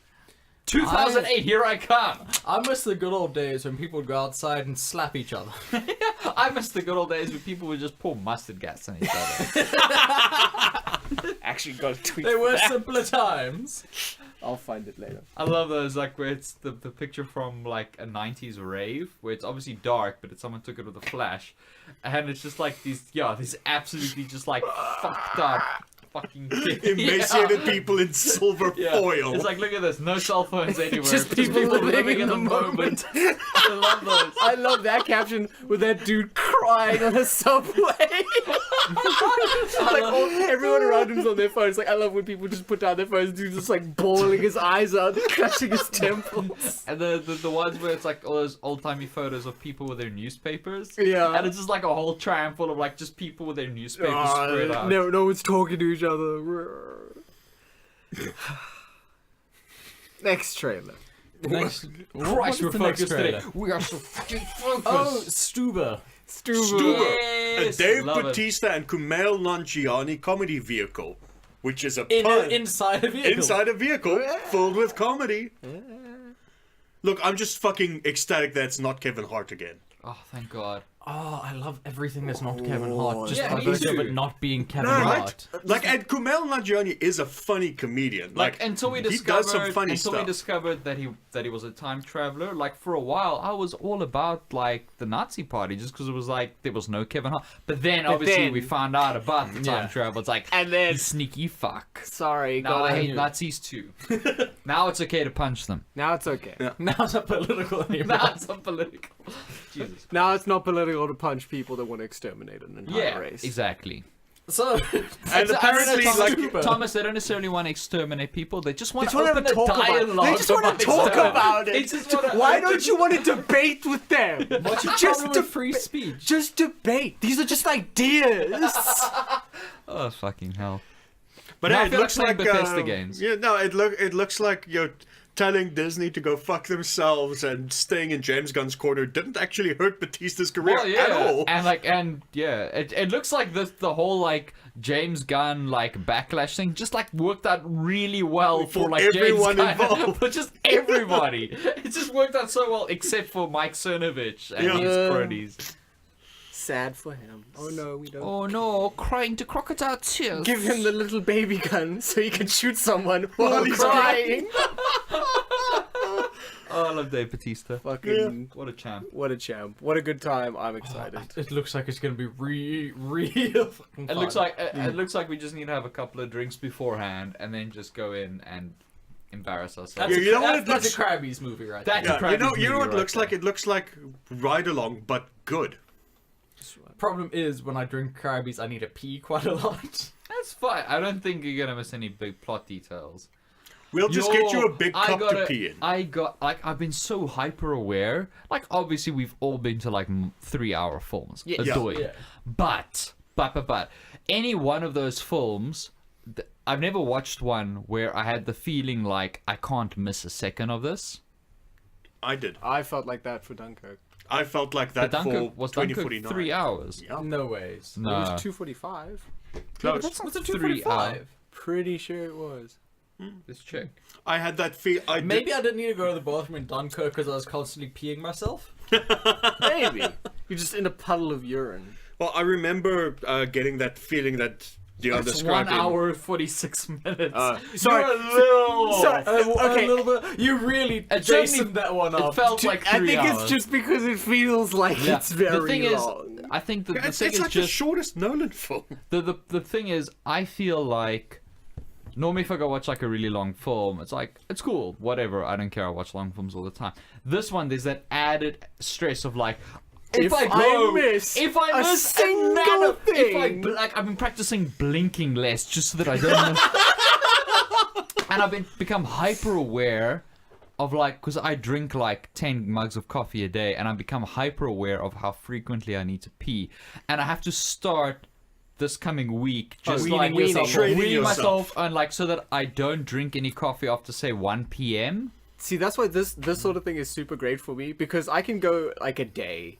2008, here I come. I miss the good old days when people would go outside and slap each other. I miss the good old days when people would just pour mustard gas on each other. Actually, got a tweet. They for were that. simpler times. I'll find it later. I love those, like, where it's the picture from, like, a 90s rave, where it's obviously dark, but someone took it with a flash, and it's just, like, these absolutely just, like, fucked up fucking kids. Emaciated people in silver foil. It's like, look at this, no cell phones anywhere. Just people living in the moment. I love those. I love that caption with that dude crying on a subway. Everyone around him's on their phones. Like, I love when people just put down their phones. Dude's just like bawling his eyes out, clutching his temples. And the ones where it's like all those old-timey photos of people with their newspapers. Yeah. And it's just like a whole tram full of, like, just people with their newspapers spread out. No one's talking to each other. Next trailer. Next, Christ, we're what's the next focused today. trailer? We are so fucking focused. Oh, Stuber. Stuber, Yes, a Dave love it. Bautista and Kumail Nanjiani comedy vehicle, which is a pun Inside a vehicle. inside a vehicle filled with comedy. Look, I'm just fucking ecstatic that it's not Kevin Hart again. Oh, thank God. Oh, I love everything that's not Kevin Hart. Just Yeah, by me virtue of too. it not being Kevin Right? Hart. Like, and Kumail Nanjiani is a funny comedian. Like, until we he discovered, does some funny until we stuff. discovered that he was a time traveler. Like, for a while, I was all about like the Nazi Party, just because it was like there was no Kevin Hart. But then obviously then- we found out about the time Yeah. travel. It's like, And then, you sneaky fuck. sorry, Now go I on. hate Nazis too. Now it's okay to punch them. Now it's okay. Now it's not political anymore. Now it's not political. Jesus. Now it's not political to punch people that want to exterminate an entire Yeah, race. exactly. So, And apparently, like, Thomas, they don't necessarily want to exterminate people. They just want They to just want open to a talk about it. dialogue. They just want to talk about it. They just wanna Why open- don't you want to debate with them? what's your Just problem with free speech? Just debate. These are just ideas. Oh fucking hell! but No, I hey, it feel looks like like playing Bethesda games. Yeah, no, it looks like you're telling Disney to go fuck themselves, and staying in James Gunn's corner didn't actually hurt Batista's career Well, yeah, at all. it looks like the whole like James Gunn like backlash thing just like worked out really well for like everyone James Gunn, involved. for just everybody. It just worked out so well, except for Mike Cernovich and Yeah. his cronies. Sad for him. Oh no, we don't. Oh no, crying to crocodile tears. Give him the little baby gun so he can shoot someone while While he's he's crying. Oh, I love Dave Batista. Fucking What a champ. what a champ! What a good time! I'm excited. It looks like it's gonna be real fucking It fun. looks like it looks like we just need to have a couple of drinks beforehand and then just go in and embarrass ourselves. That's, Yeah, you know what it that's looks- a Krabby's movie right That's there. a Yeah, you know Krabby's what movie it looks right like? there. It looks like Ride Along, but good. Problem is, when I drink Krabby's, I need to pee quite a lot. That's fine. I don't think you're gonna miss any big plot details. We'll just get you a big cup to pee in. I've been so hyper aware. Like, obviously, we've all been to like 3-hour films. Yeah. Adore Yeah. it. But, any one of those films, I've never watched one where I had the feeling like I can't miss a second of this. I did. I felt like that for Dunkirk. I felt like that But for Dunkirk was Dunkirk 2049. 3 hours. Yeah. No ways. It No. was 2:45. Close. that's not What's a 3 hours. 2:45? Pretty sure it was. Let's check. I had that feel. Maybe I didn't need to go to the bathroom in Dunkirk because I was constantly peeing myself. Maybe. You're just in a puddle of urine. Well, I remember getting that feeling that you're It's 1 describing. hour and 46 minutes. Sorry. You're a little. Sorry. Okay. A little bit. You really It Jason certainly- that one It up. felt like 3 I think hours. it's just because it feels like Yeah. it's very the thing long. is, I think that the It's, thing it's is like the just shortest Nolan film. the thing is, I feel like normally if I go watch like a really long film, it's like it's cool, whatever. I don't care. I watch long films all the time. This one, there's that added stress of like. If I miss a a single nano, thing. like I've been practicing blinking less just so that I don't miss. And I've become hyper aware of like, because I drink like 10 mugs of coffee a day, and I've become hyper aware of how frequently I need to pee, and I have to start this coming week just weaning like yourself. Training weaning yourself. myself, and like so that I don't drink any coffee after say 1 p.m. See, that's why this sort of thing is super great for me, because I can go like a day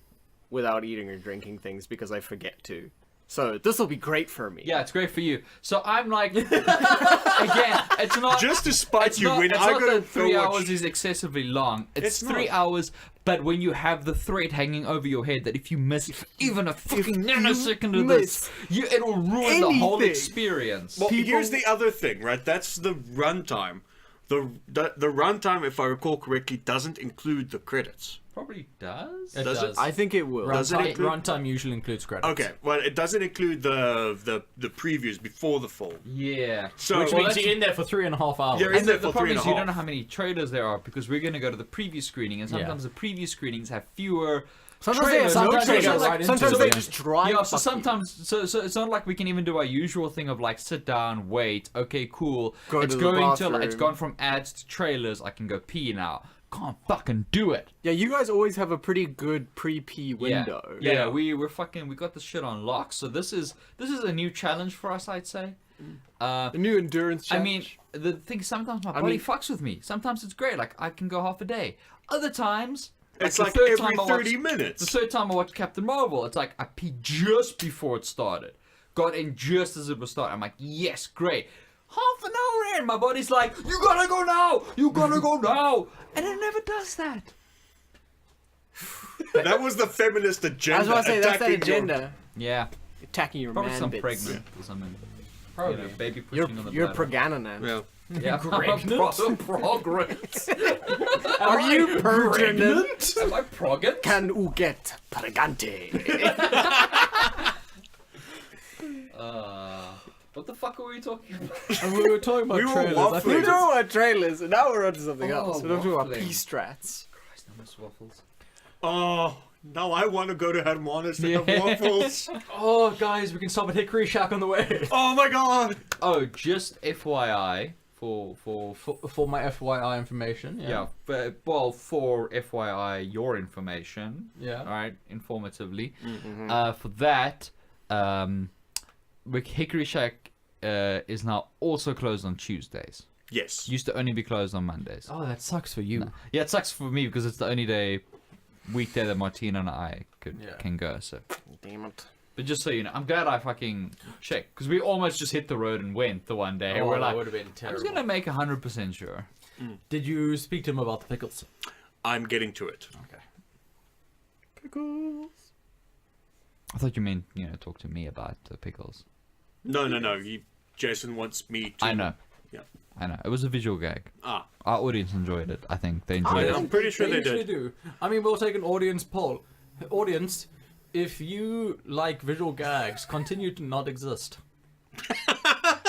without eating or drinking things because I forget to. So this will be great for me. Yeah, it's great for you. So I'm like, again, it's not. Just to spite It's you, not, when it's I not go that 3 watch- hours is excessively long. It's It's 3 not. hours, but when you have the thread hanging over your head that if you miss even a fucking nanosecond of this, it will ruin the whole anything. experience. Well, here's the other thing, right? That's the runtime. The runtime, if I recall correctly, doesn't include the credits. Probably does. It Does it? does. I think it will. Does it Runtime, include- runtime usually includes credits. Okay, well, it doesn't include the previews before the film. Yeah. So Which means you're in there for 3.5 hours. You're And in there the for problem is you 3.5. don't know how many trailers there are because we're going to go to the preview screening, and sometimes the preview screenings have fewer. Sometimes trailers. they have no Sometimes they trailers. go right into Sometimes it, they yeah. just drive. Yeah, so fucking- sometimes, so it's not like we can even do our usual thing of like sit down, wait, okay, cool. Go it's to the going to, it's bathroom. gone from ads to trailers. I can go pee now. Can't fucking do it. Yeah, you guys always have a pretty good pre-P window. Yeah, we got the shit on lock. So this is a new challenge for us, I'd say. A new endurance I challenge. mean, the thing sometimes my I body mean- fucks with me. Sometimes it's great, like I can go half a day. Other times, It's the like third every time I 30 watched- minutes. The third time I watched Captain Marvel, it's like I peed just before it started. Got in just as it was starting. I'm like, yes, great. Half an hour in, my body's like, you gotta go now! You gotta go now! And it never does that. That was the feminist agenda. I was about to say, that's that attacking your- agenda. Yeah, Attacking your probably man some bits. pregnant or something. Probably. You know, baby You're, pushing on the you're bladder. pregnant. Yeah. Yeah, Pregnant? progress. Are you pregnant? Am I pregnant? Can you get pregante? What the fuck are we talking about? And we were talking about We were trailers. I waffling. We're think talking about trailers, and now we're on to something Oh, else. We're talking about waffling. P-strats. Christ, I miss waffles. Oh, Now I want to go to Hermanos to have waffles. Oh, guys, we can stop at Hickory Shack on the way. Oh my god! Oh, just FYI for For my FYI information. yeah, well, for FYI your information. Yeah. All right, informatively. Mm-hmm. For that, Hickory Shack is now also closed on Tuesdays. Yes. Used to only be closed on Mondays. Oh, that sucks for you. Yeah, it sucks for me because it's the only weekday that Martina and I can go. So, Damn it. but just so you know, I'm glad I fucking checked because we almost just hit the road and went the one day. Oh, We're that like, would have been I'm terrible. just gonna make 100% sure. Did you speak to him about the pickles? I'm getting to it. Okay. Pickles. I thought you meant talk to me about the pickles. No. Jason wants me to. I know. Yeah. I know. It was a visual gag. Ah. Our audience enjoyed it. I think they enjoyed I'm it. pretty sure they usually did. do. I mean, we'll take an audience poll. Audience, if you like visual gags, continue to not exist.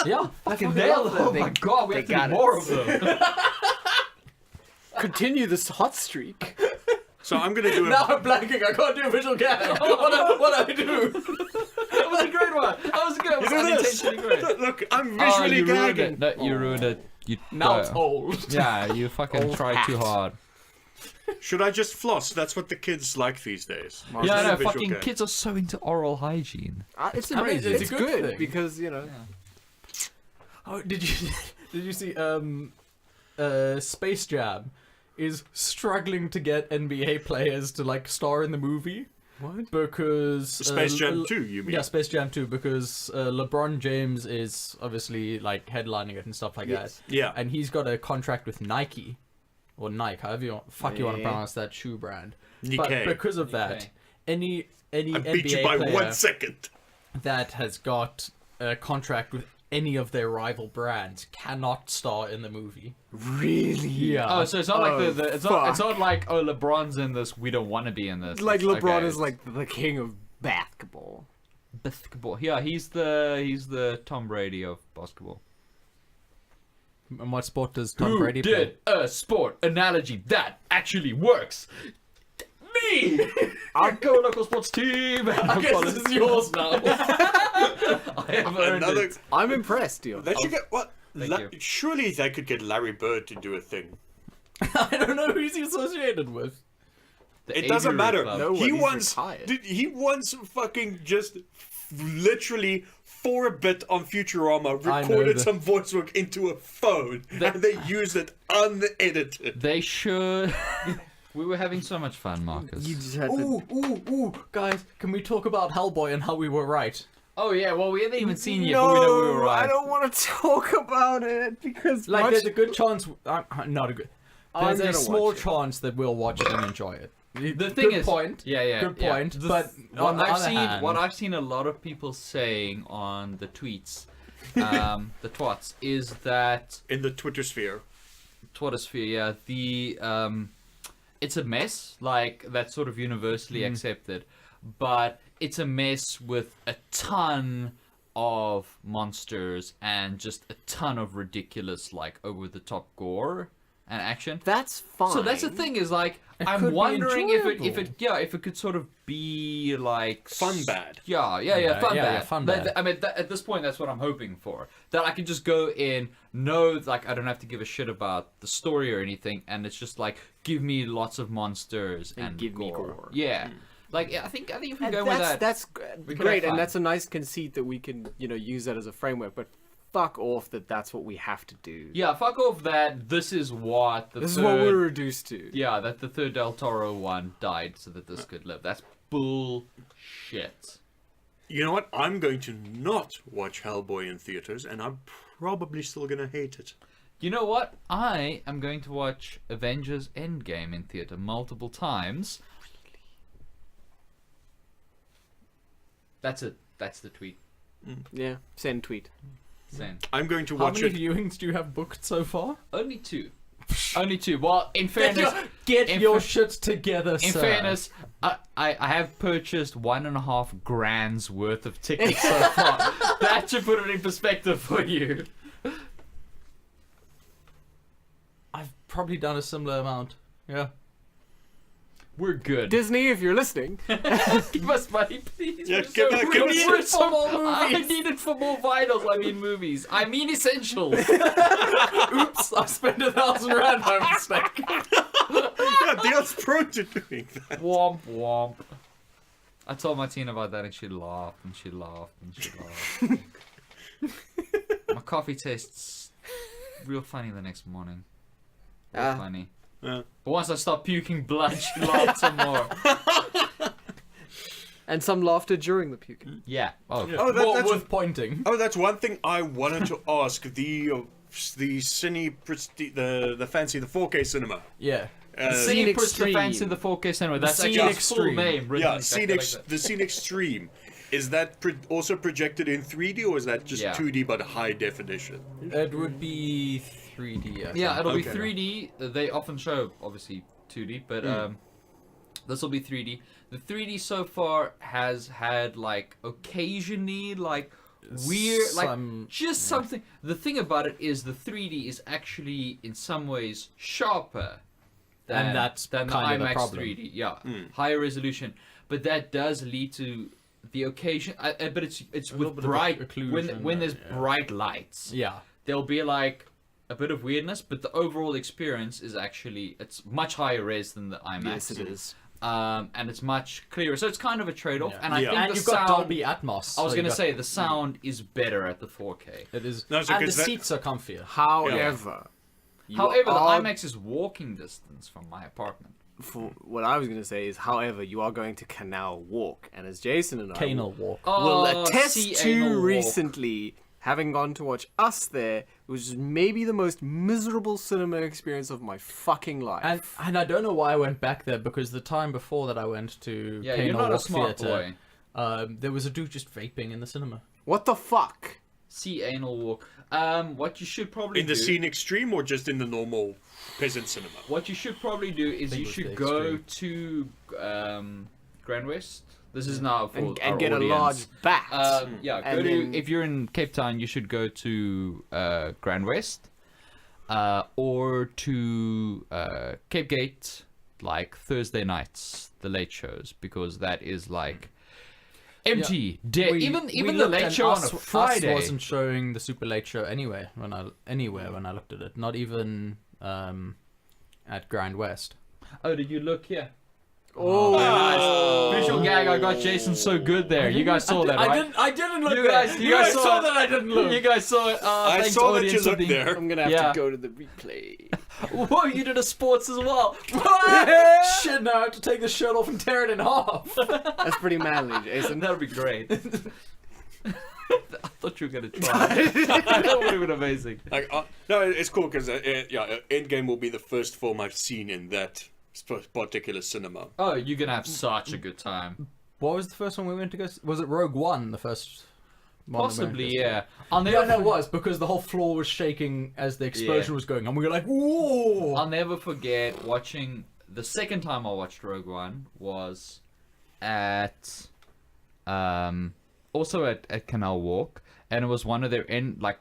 Yeah, Fucking nailed it. Oh my god, we have to got do it. more of them. Continue this hot streak. So I'm gonna do now a. I'm blanking. I can't do a visual gag. What do I do? That was a great one. That was good. It was Do this. unintentionally great. Look, I'm Oh, visually you ruined gagging. it. No, you ruined it. You, Now it's old. Yeah, you fucking Old tried too hat. hard. Should I just floss? That's what the kids like these days. Yeah, I Just know. a visual Fucking gag. kids are so into oral hygiene. It's I mean, amazing. it's It's, a good good thing. because Oh, did you see Space Jam is struggling to get NBA players to like star in the movie what? because Space Jam 2, you mean? Yeah, Space Jam 2 because LeBron James is obviously like headlining it and stuff like that. Yeah. And he's got a contract with Nike or Nike, however you want to Yeah. pronounce that shoe brand. Nikkei. But because of that, Nikkei. any I NBA beat you by player 1 second. that has got a contract with any of their rival brands cannot star in the movie. Really? Yeah. Oh, so it's not like Oh, it's not like LeBron's in this. We don't want to be in this. Like It's LeBron okay, is like the king of basketball. basketball. Yeah, he's the Tom Brady of basketball. And what sport does Tom Who Brady play? did a sport analogy that actually works? Me! Our local sports team! I guess this is yours now. I have earned Another. it. I'm impressed, Dion. They should get what? Thank you. Surely they could get Larry Bird to do a thing. I don't know who he's associated with. The It doesn't Aviary matter. Club. No. He he's once retired. he once fucking just literally for a bit on Futurama I know recorded that. some voice work into a phone and they used it unedited. They should. We were having so much fun, Marcus. You just had to. Ooh, guys, can we talk about Hellboy and how we were right? Oh yeah, well we haven't even seen yet, No, but we know we were right. I don't want to talk about it because Like, much- there's a good chance. Not a good. I'm There's a gonna small watch it. chance that we'll watch it and enjoy it. The thing Good is, point. Yeah. Good point. The But what on the I've other seen, hand, what I've seen a lot of people saying on the tweets, the twats, is that In the Twitter sphere. Twattosphere, yeah, it's a mess, like that's sort of universally accepted, but it's a mess with a ton of monsters and just a ton of ridiculous, like over the top gore and action. That's fine. So that's the thing is like It I'm could be wondering if it enjoyable. if it could sort of be like Fun bad. Yeah, fun yeah, bad. fun But bad. I mean, at this point, that's what I'm hoping for. That I can just go in, know like I don't have to give a shit about the story or anything, and it's just like give me lots of monsters and give me gore. Yeah, like I think if we And go with that, that's we could great, have fun. and that's a nice conceit that we can use that as a framework. But fuck off that that's what we have to do. yeah, fuck off that. This is what the This is third, what we're reduced to. yeah, that the third Del Toro one died so that this could live. That's bullshit. You know what? I'm going to not watch Hellboy in theaters, and I'm probably still gonna hate it. You know what? I am going to watch Avengers Endgame in theater multiple times. That's it. That's the tweet. Yeah, send tweet. Saying. I'm going to how watch many it. viewings do you have booked so far? Only two. Only two. Well, in fairness, Get in your fa- shit together, in sir. fairness, I have purchased $1.5 grand's worth of tickets so far. That should put it in perspective for you. I've probably done a similar amount. Yeah. We're good. Disney, if you're listening. Give us money, please. Yeah, We're give so us- we're so more I movies. need it for more vinyls. I mean movies. I mean essentials. Oops, I spent 1,000 rand by mistake. Yeah, Dale's prone to doing that. Womp womp. I told Martina about that and she laughed and she laughed and she laughed. My coffee tastes real funny the next morning. Real funny. Yeah. But once I start puking blood, she laughed some more. And some laughter during the puking. Yeah. Oh. Oh, More that's worth pointing. Oh, that's one thing I wanted to ask. The fancy, the 4K cinema. Yeah. Scene Scene puts the Extreme. fancy the 4K cinema. That's Scene actually its full Extreme. name. written Yeah, exactly like that. the Scene Extreme. Is that also projected in 3D or is that just Yeah. 2D but high definition? It would be 3D. I Yeah, think. it'll be Okay. 3D. They often show obviously 2D, but this will be 3D. The 3D so far has had like occasionally like weird like Some- just something. The thing about it is the 3D is actually in some ways sharper than, And that's than the kind of the IMAX problem. 3D. Yeah, higher resolution, but that does lead to the occasion. But it's little with bit of bright occlusion when there's and, bright lights. Yeah. There'll be like a bit of weirdness, but the overall experience is actually it's much higher res than the IMAX. Yes, it is. And it's much clearer. So it's kind of a trade-off. Yeah. And I Yeah. think And the you've sound. got Dolby Atmos. I was so gonna you've say the sound is better at the 4K. got- It is. No, so and the 'cause that- seats are comfier. However, you However, are- the IMAX is walking distance from my apartment. for what I was going to say is, however, you are going to Canal Walk, and as Jason and I Canal walk. will Oh, attest see to anal walk. recently, having gone to watch Us there, was maybe the most miserable cinema experience of my fucking life. And I don't know why I went back there because the time before that I went to Yeah, Canal you're not a Walk smart Theatre, boy. there was a dude just vaping in the cinema. What the fuck? See anal walk. What you should probably In the do. Scene Extreme or just in the normal peasant cinema? What you should probably do is Think you with should the go to Grand West. This is now for And our get audience. a large bat. Yeah, And go then- to if you're in Cape Town, you should go to Grand West, or to Cape Gate, like Thursday nights, the late shows, because that is like empty. Dead. Even We the looked late and show on a Us Friday. wasn't showing the Super Late Show anywhere when I looked at it. Not even at Grand West. Oh, did you look here? oh, Nice. Visual gag. I got Jason so good there. You guys saw that, right? I didn't look You there. guys- you guys saw it. that I didn't look. You guys saw it. I thanks, saw that you audience, looked of the- there. I'm gonna have Yeah. to go to the replay. Whoa, you did a sports as well. Shit! Now I have to take this shirt off and tear it in half. That's pretty manly, Jason. That would be great. I thought you were gonna try. That would have been amazing. Like, no, it's cool because Endgame will be the first film I've seen in that particular cinema. Oh, you're gonna have such a good time. What was the first one we went to go? Was it Rogue One? The first. one that we went to Possibly, go see? yeah. I'll Yeah, never, no, it was because the whole floor was shaking as the explosion Yeah. was going on. We were like, "Whoa!" I'll never forget watching. The second time I watched Rogue One was at, also at Canal Walk, and it was one of their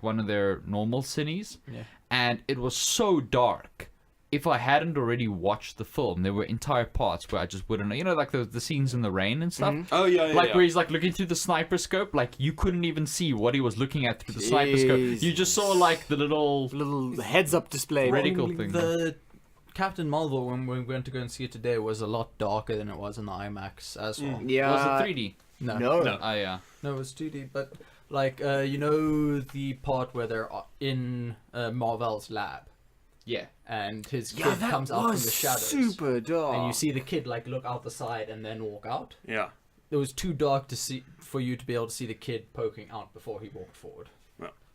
one of their normal cines, Yeah. and it was so dark. If I hadn't already watched the film, there were entire parts where I just wouldn't know. You know, like the scenes in the rain and stuff. Oh yeah, yeah. Like yeah. where he's like looking through the sniper scope, like you couldn't even see what he was looking at through the sniper scope. You just saw like the little. Little heads-up display. Radical thing. The Captain Marvel, when we went to go and see it today, was a lot darker than it was in the IMAX as well. Yeah. Was it 3D? No. No. No. Oh yeah. No, it was 2D. But like, you know the part where they're in Marvel's lab Yeah. and his Yeah, kid that comes out from was the shadows, super dark. and you see the kid like look out the side and then walk out. Yeah. It was too dark to see for you to be able to see the kid poking out before he walked forward.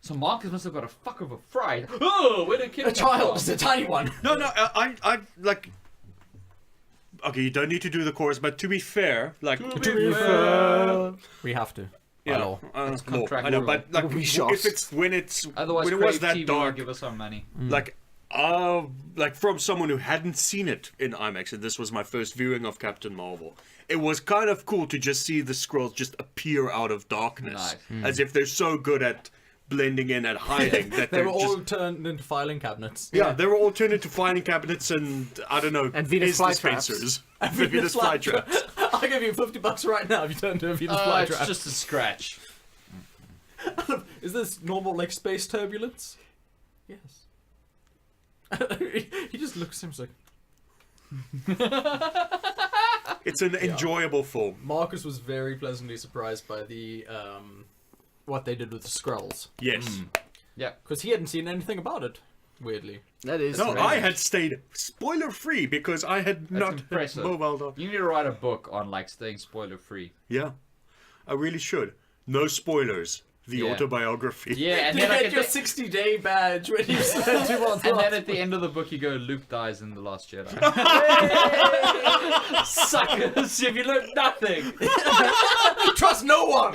So Marcus must have got a fuck of a fright. Oh, where did kid A child, it's a tiny one. No, I like. Okay, you don't need to do the chorus, but to be fair, like, We have to. yeah, law. more. I contract know, rule. but like, We shot. if it's when it Otherwise, was Crave that TV dark, won't give us our money. like from someone who hadn't seen it in IMAX, and this was my first viewing of Captain Marvel, it was kind of cool to just see the scrolls just appear out of darkness, Nice. as if they're so good at blending in and hiding. That They they're were all just turned into filing cabinets. yeah, they were all turned into filing cabinets and I don't know, And Venus fizz flytraps. dispensers. And Venus flytraps. I'll give you $50 right now if you turn into a Venus It's flytrap. just a scratch. Is this normal, like, space turbulence? Yes. He just looks at him like... It's an enjoyable film. Marcus was very pleasantly surprised by the, what they did with the Skrulls. Yes. Yeah. Because he hadn't seen anything about it, weirdly. That is. No, strange. I had stayed spoiler free because I had not impressive. mobiled on. You need to write a book on like staying spoiler free. Yeah, I really should. No spoilers. The Yeah. autobiography. Yeah, and You then like get your 60-day badge when you spend 2 months and off. then at the end of the book you go, Luke dies in The Last Jedi. Suckers! If you learn nothing! Trust no one!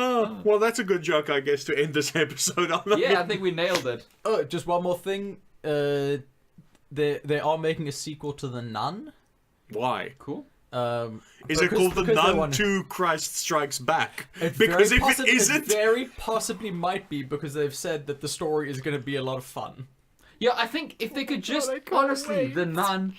Oh, well, that's a good joke, I guess, to end this episode on. Yeah, I think we nailed it. Oh, just one more thing. They are making a sequel to The Nun. Why? Cool. Is it called The because they Nun want- 2 Christ Strikes Back? It Because very if it isn't... it very possibly might be because they've said that the story is going to be a lot of fun. Yeah, I think if they could just, I can't honestly, wait. The Nun,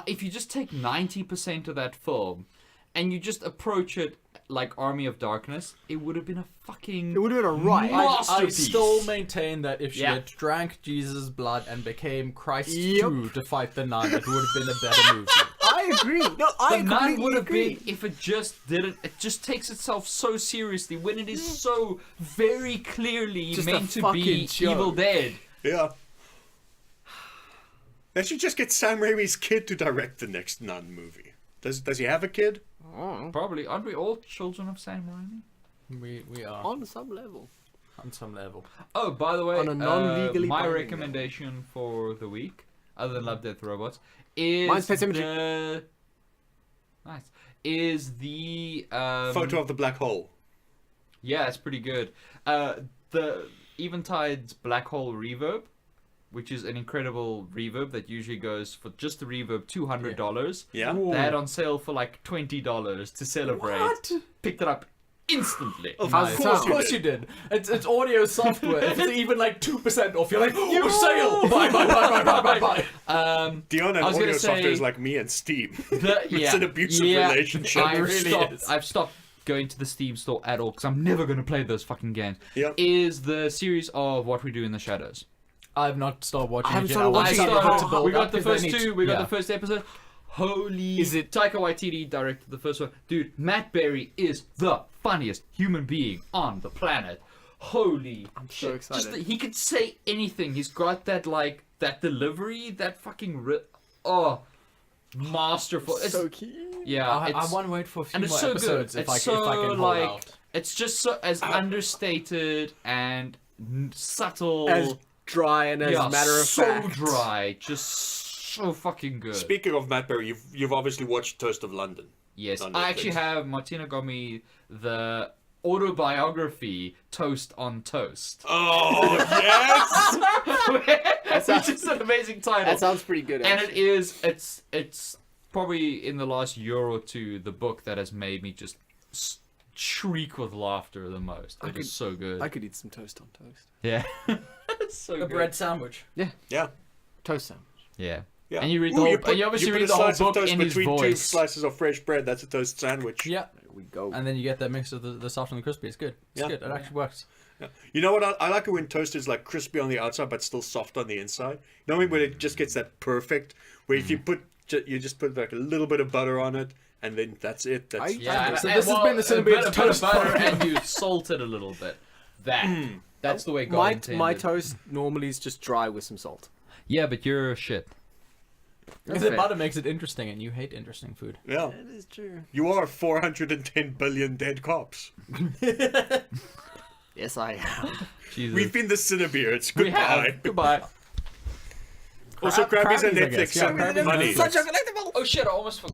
if you just take 90% of that film and you just approach it like Army of Darkness, it would have been a fucking... It would have been a riot. I- I Masterpiece. still maintain that if she Yeah. had drank Jesus' blood and became Christ Yep. 2 to fight the Nun, it would have been a better movie. I agree. No, I The Nun completely would have agree. been if it just didn't. It just takes itself so seriously when it is so very clearly Just a meant to fucking be joke. Evil Dead. Yeah. They should just get Sam Raimi's kid to direct the next Nun movie. Does he have a kid? Oh, Probably aren't we all children of Sam Raimi? We are on some level. on some level. Oh, by the way, On a non-legally my binding recommendation for the week, other than Love, Death, Robots, is Mine's Pet Sematary. the nice is the Photo of the black hole. Yeah, it's pretty good. The Eventide's Black Hole Reverb, which is an incredible reverb that usually goes for just the reverb $200. Yeah? Ooh. They had on sale for like $20 to celebrate. What? Picked it up instantly. Of How's it course sound? Of course you did. It's audio software. If it's even like 2% off, you're like, oh, sale! Buy, buy, buy, buy, buy, buy, buy. Dion and I was audio gonna software say- is like me and Steam. It's an abusive relationship. I've, It really stopped, is. I've stopped going to the Steam store at all because I'm never going to play those fucking games. Yep. Is the series of What We Do in the Shadows. I've not started watching I haven't it yet. started want watching to it. start Hard to to build We got up the 'cause I first need- two. We got yeah. the first episode. Holy! Is it- Taika Waititi directed the first one? Dude, Matt Berry is the funniest human being on the planet. Holy! I'm so excited. he could say anything. He's got that that delivery, that fucking masterful. It's, So cute. yeah, I it's, want to wait for a few and more it's so episodes good. if I It's can so hold like out. it's just so as understated and subtle. As dry and as matter of so fact. dry, just so fucking good. Speaking of Matt Berry, you've obviously watched Toast of London. Yes, on I actually Netflix. have. Martina got me the autobiography Toast on Toast. Oh, yes! Which is an amazing title. That sounds pretty good. And Actually. it's probably in the last year or two the book that has made me just shriek with laughter the most. It is so good. I could eat some toast on toast. Yeah. It's so A good. bread sandwich. Yeah. Toast sandwich. Yeah. Yeah. And you read Ooh, the whole, put- and you obviously put read a the whole slice of book toast in his between two voice. slices of fresh bread. That's a toast sandwich. Yeah. There we go. And then you get that mix of the soft and the crispy. It's good. It's Yeah. good. It actually works. Yeah. You know what? I like it when toast is like crispy on the outside but still soft on the inside. You know what I mean? When it just gets that perfect. Where if you just put like a little bit of butter on it, and then that's it. That's Yeah, So and- this has been the a bit CineBeards of toast butter podcast. and you salt it a little bit. That's the way God My intended. toast normally is just dry with some salt. Yeah, but you're shit. Because the butter makes it interesting, and you hate interesting food. yeah. That is true. You are 410 billion dead cops. Yes, I am. Jesus. We've been the CineBeards. We Goodbye. have. Goodbye. Also, Krabby's on Krabby's, I Netflix. guess. Yeah, Send me Krabby's on money. Netflix. Oh shit! I almost forgot.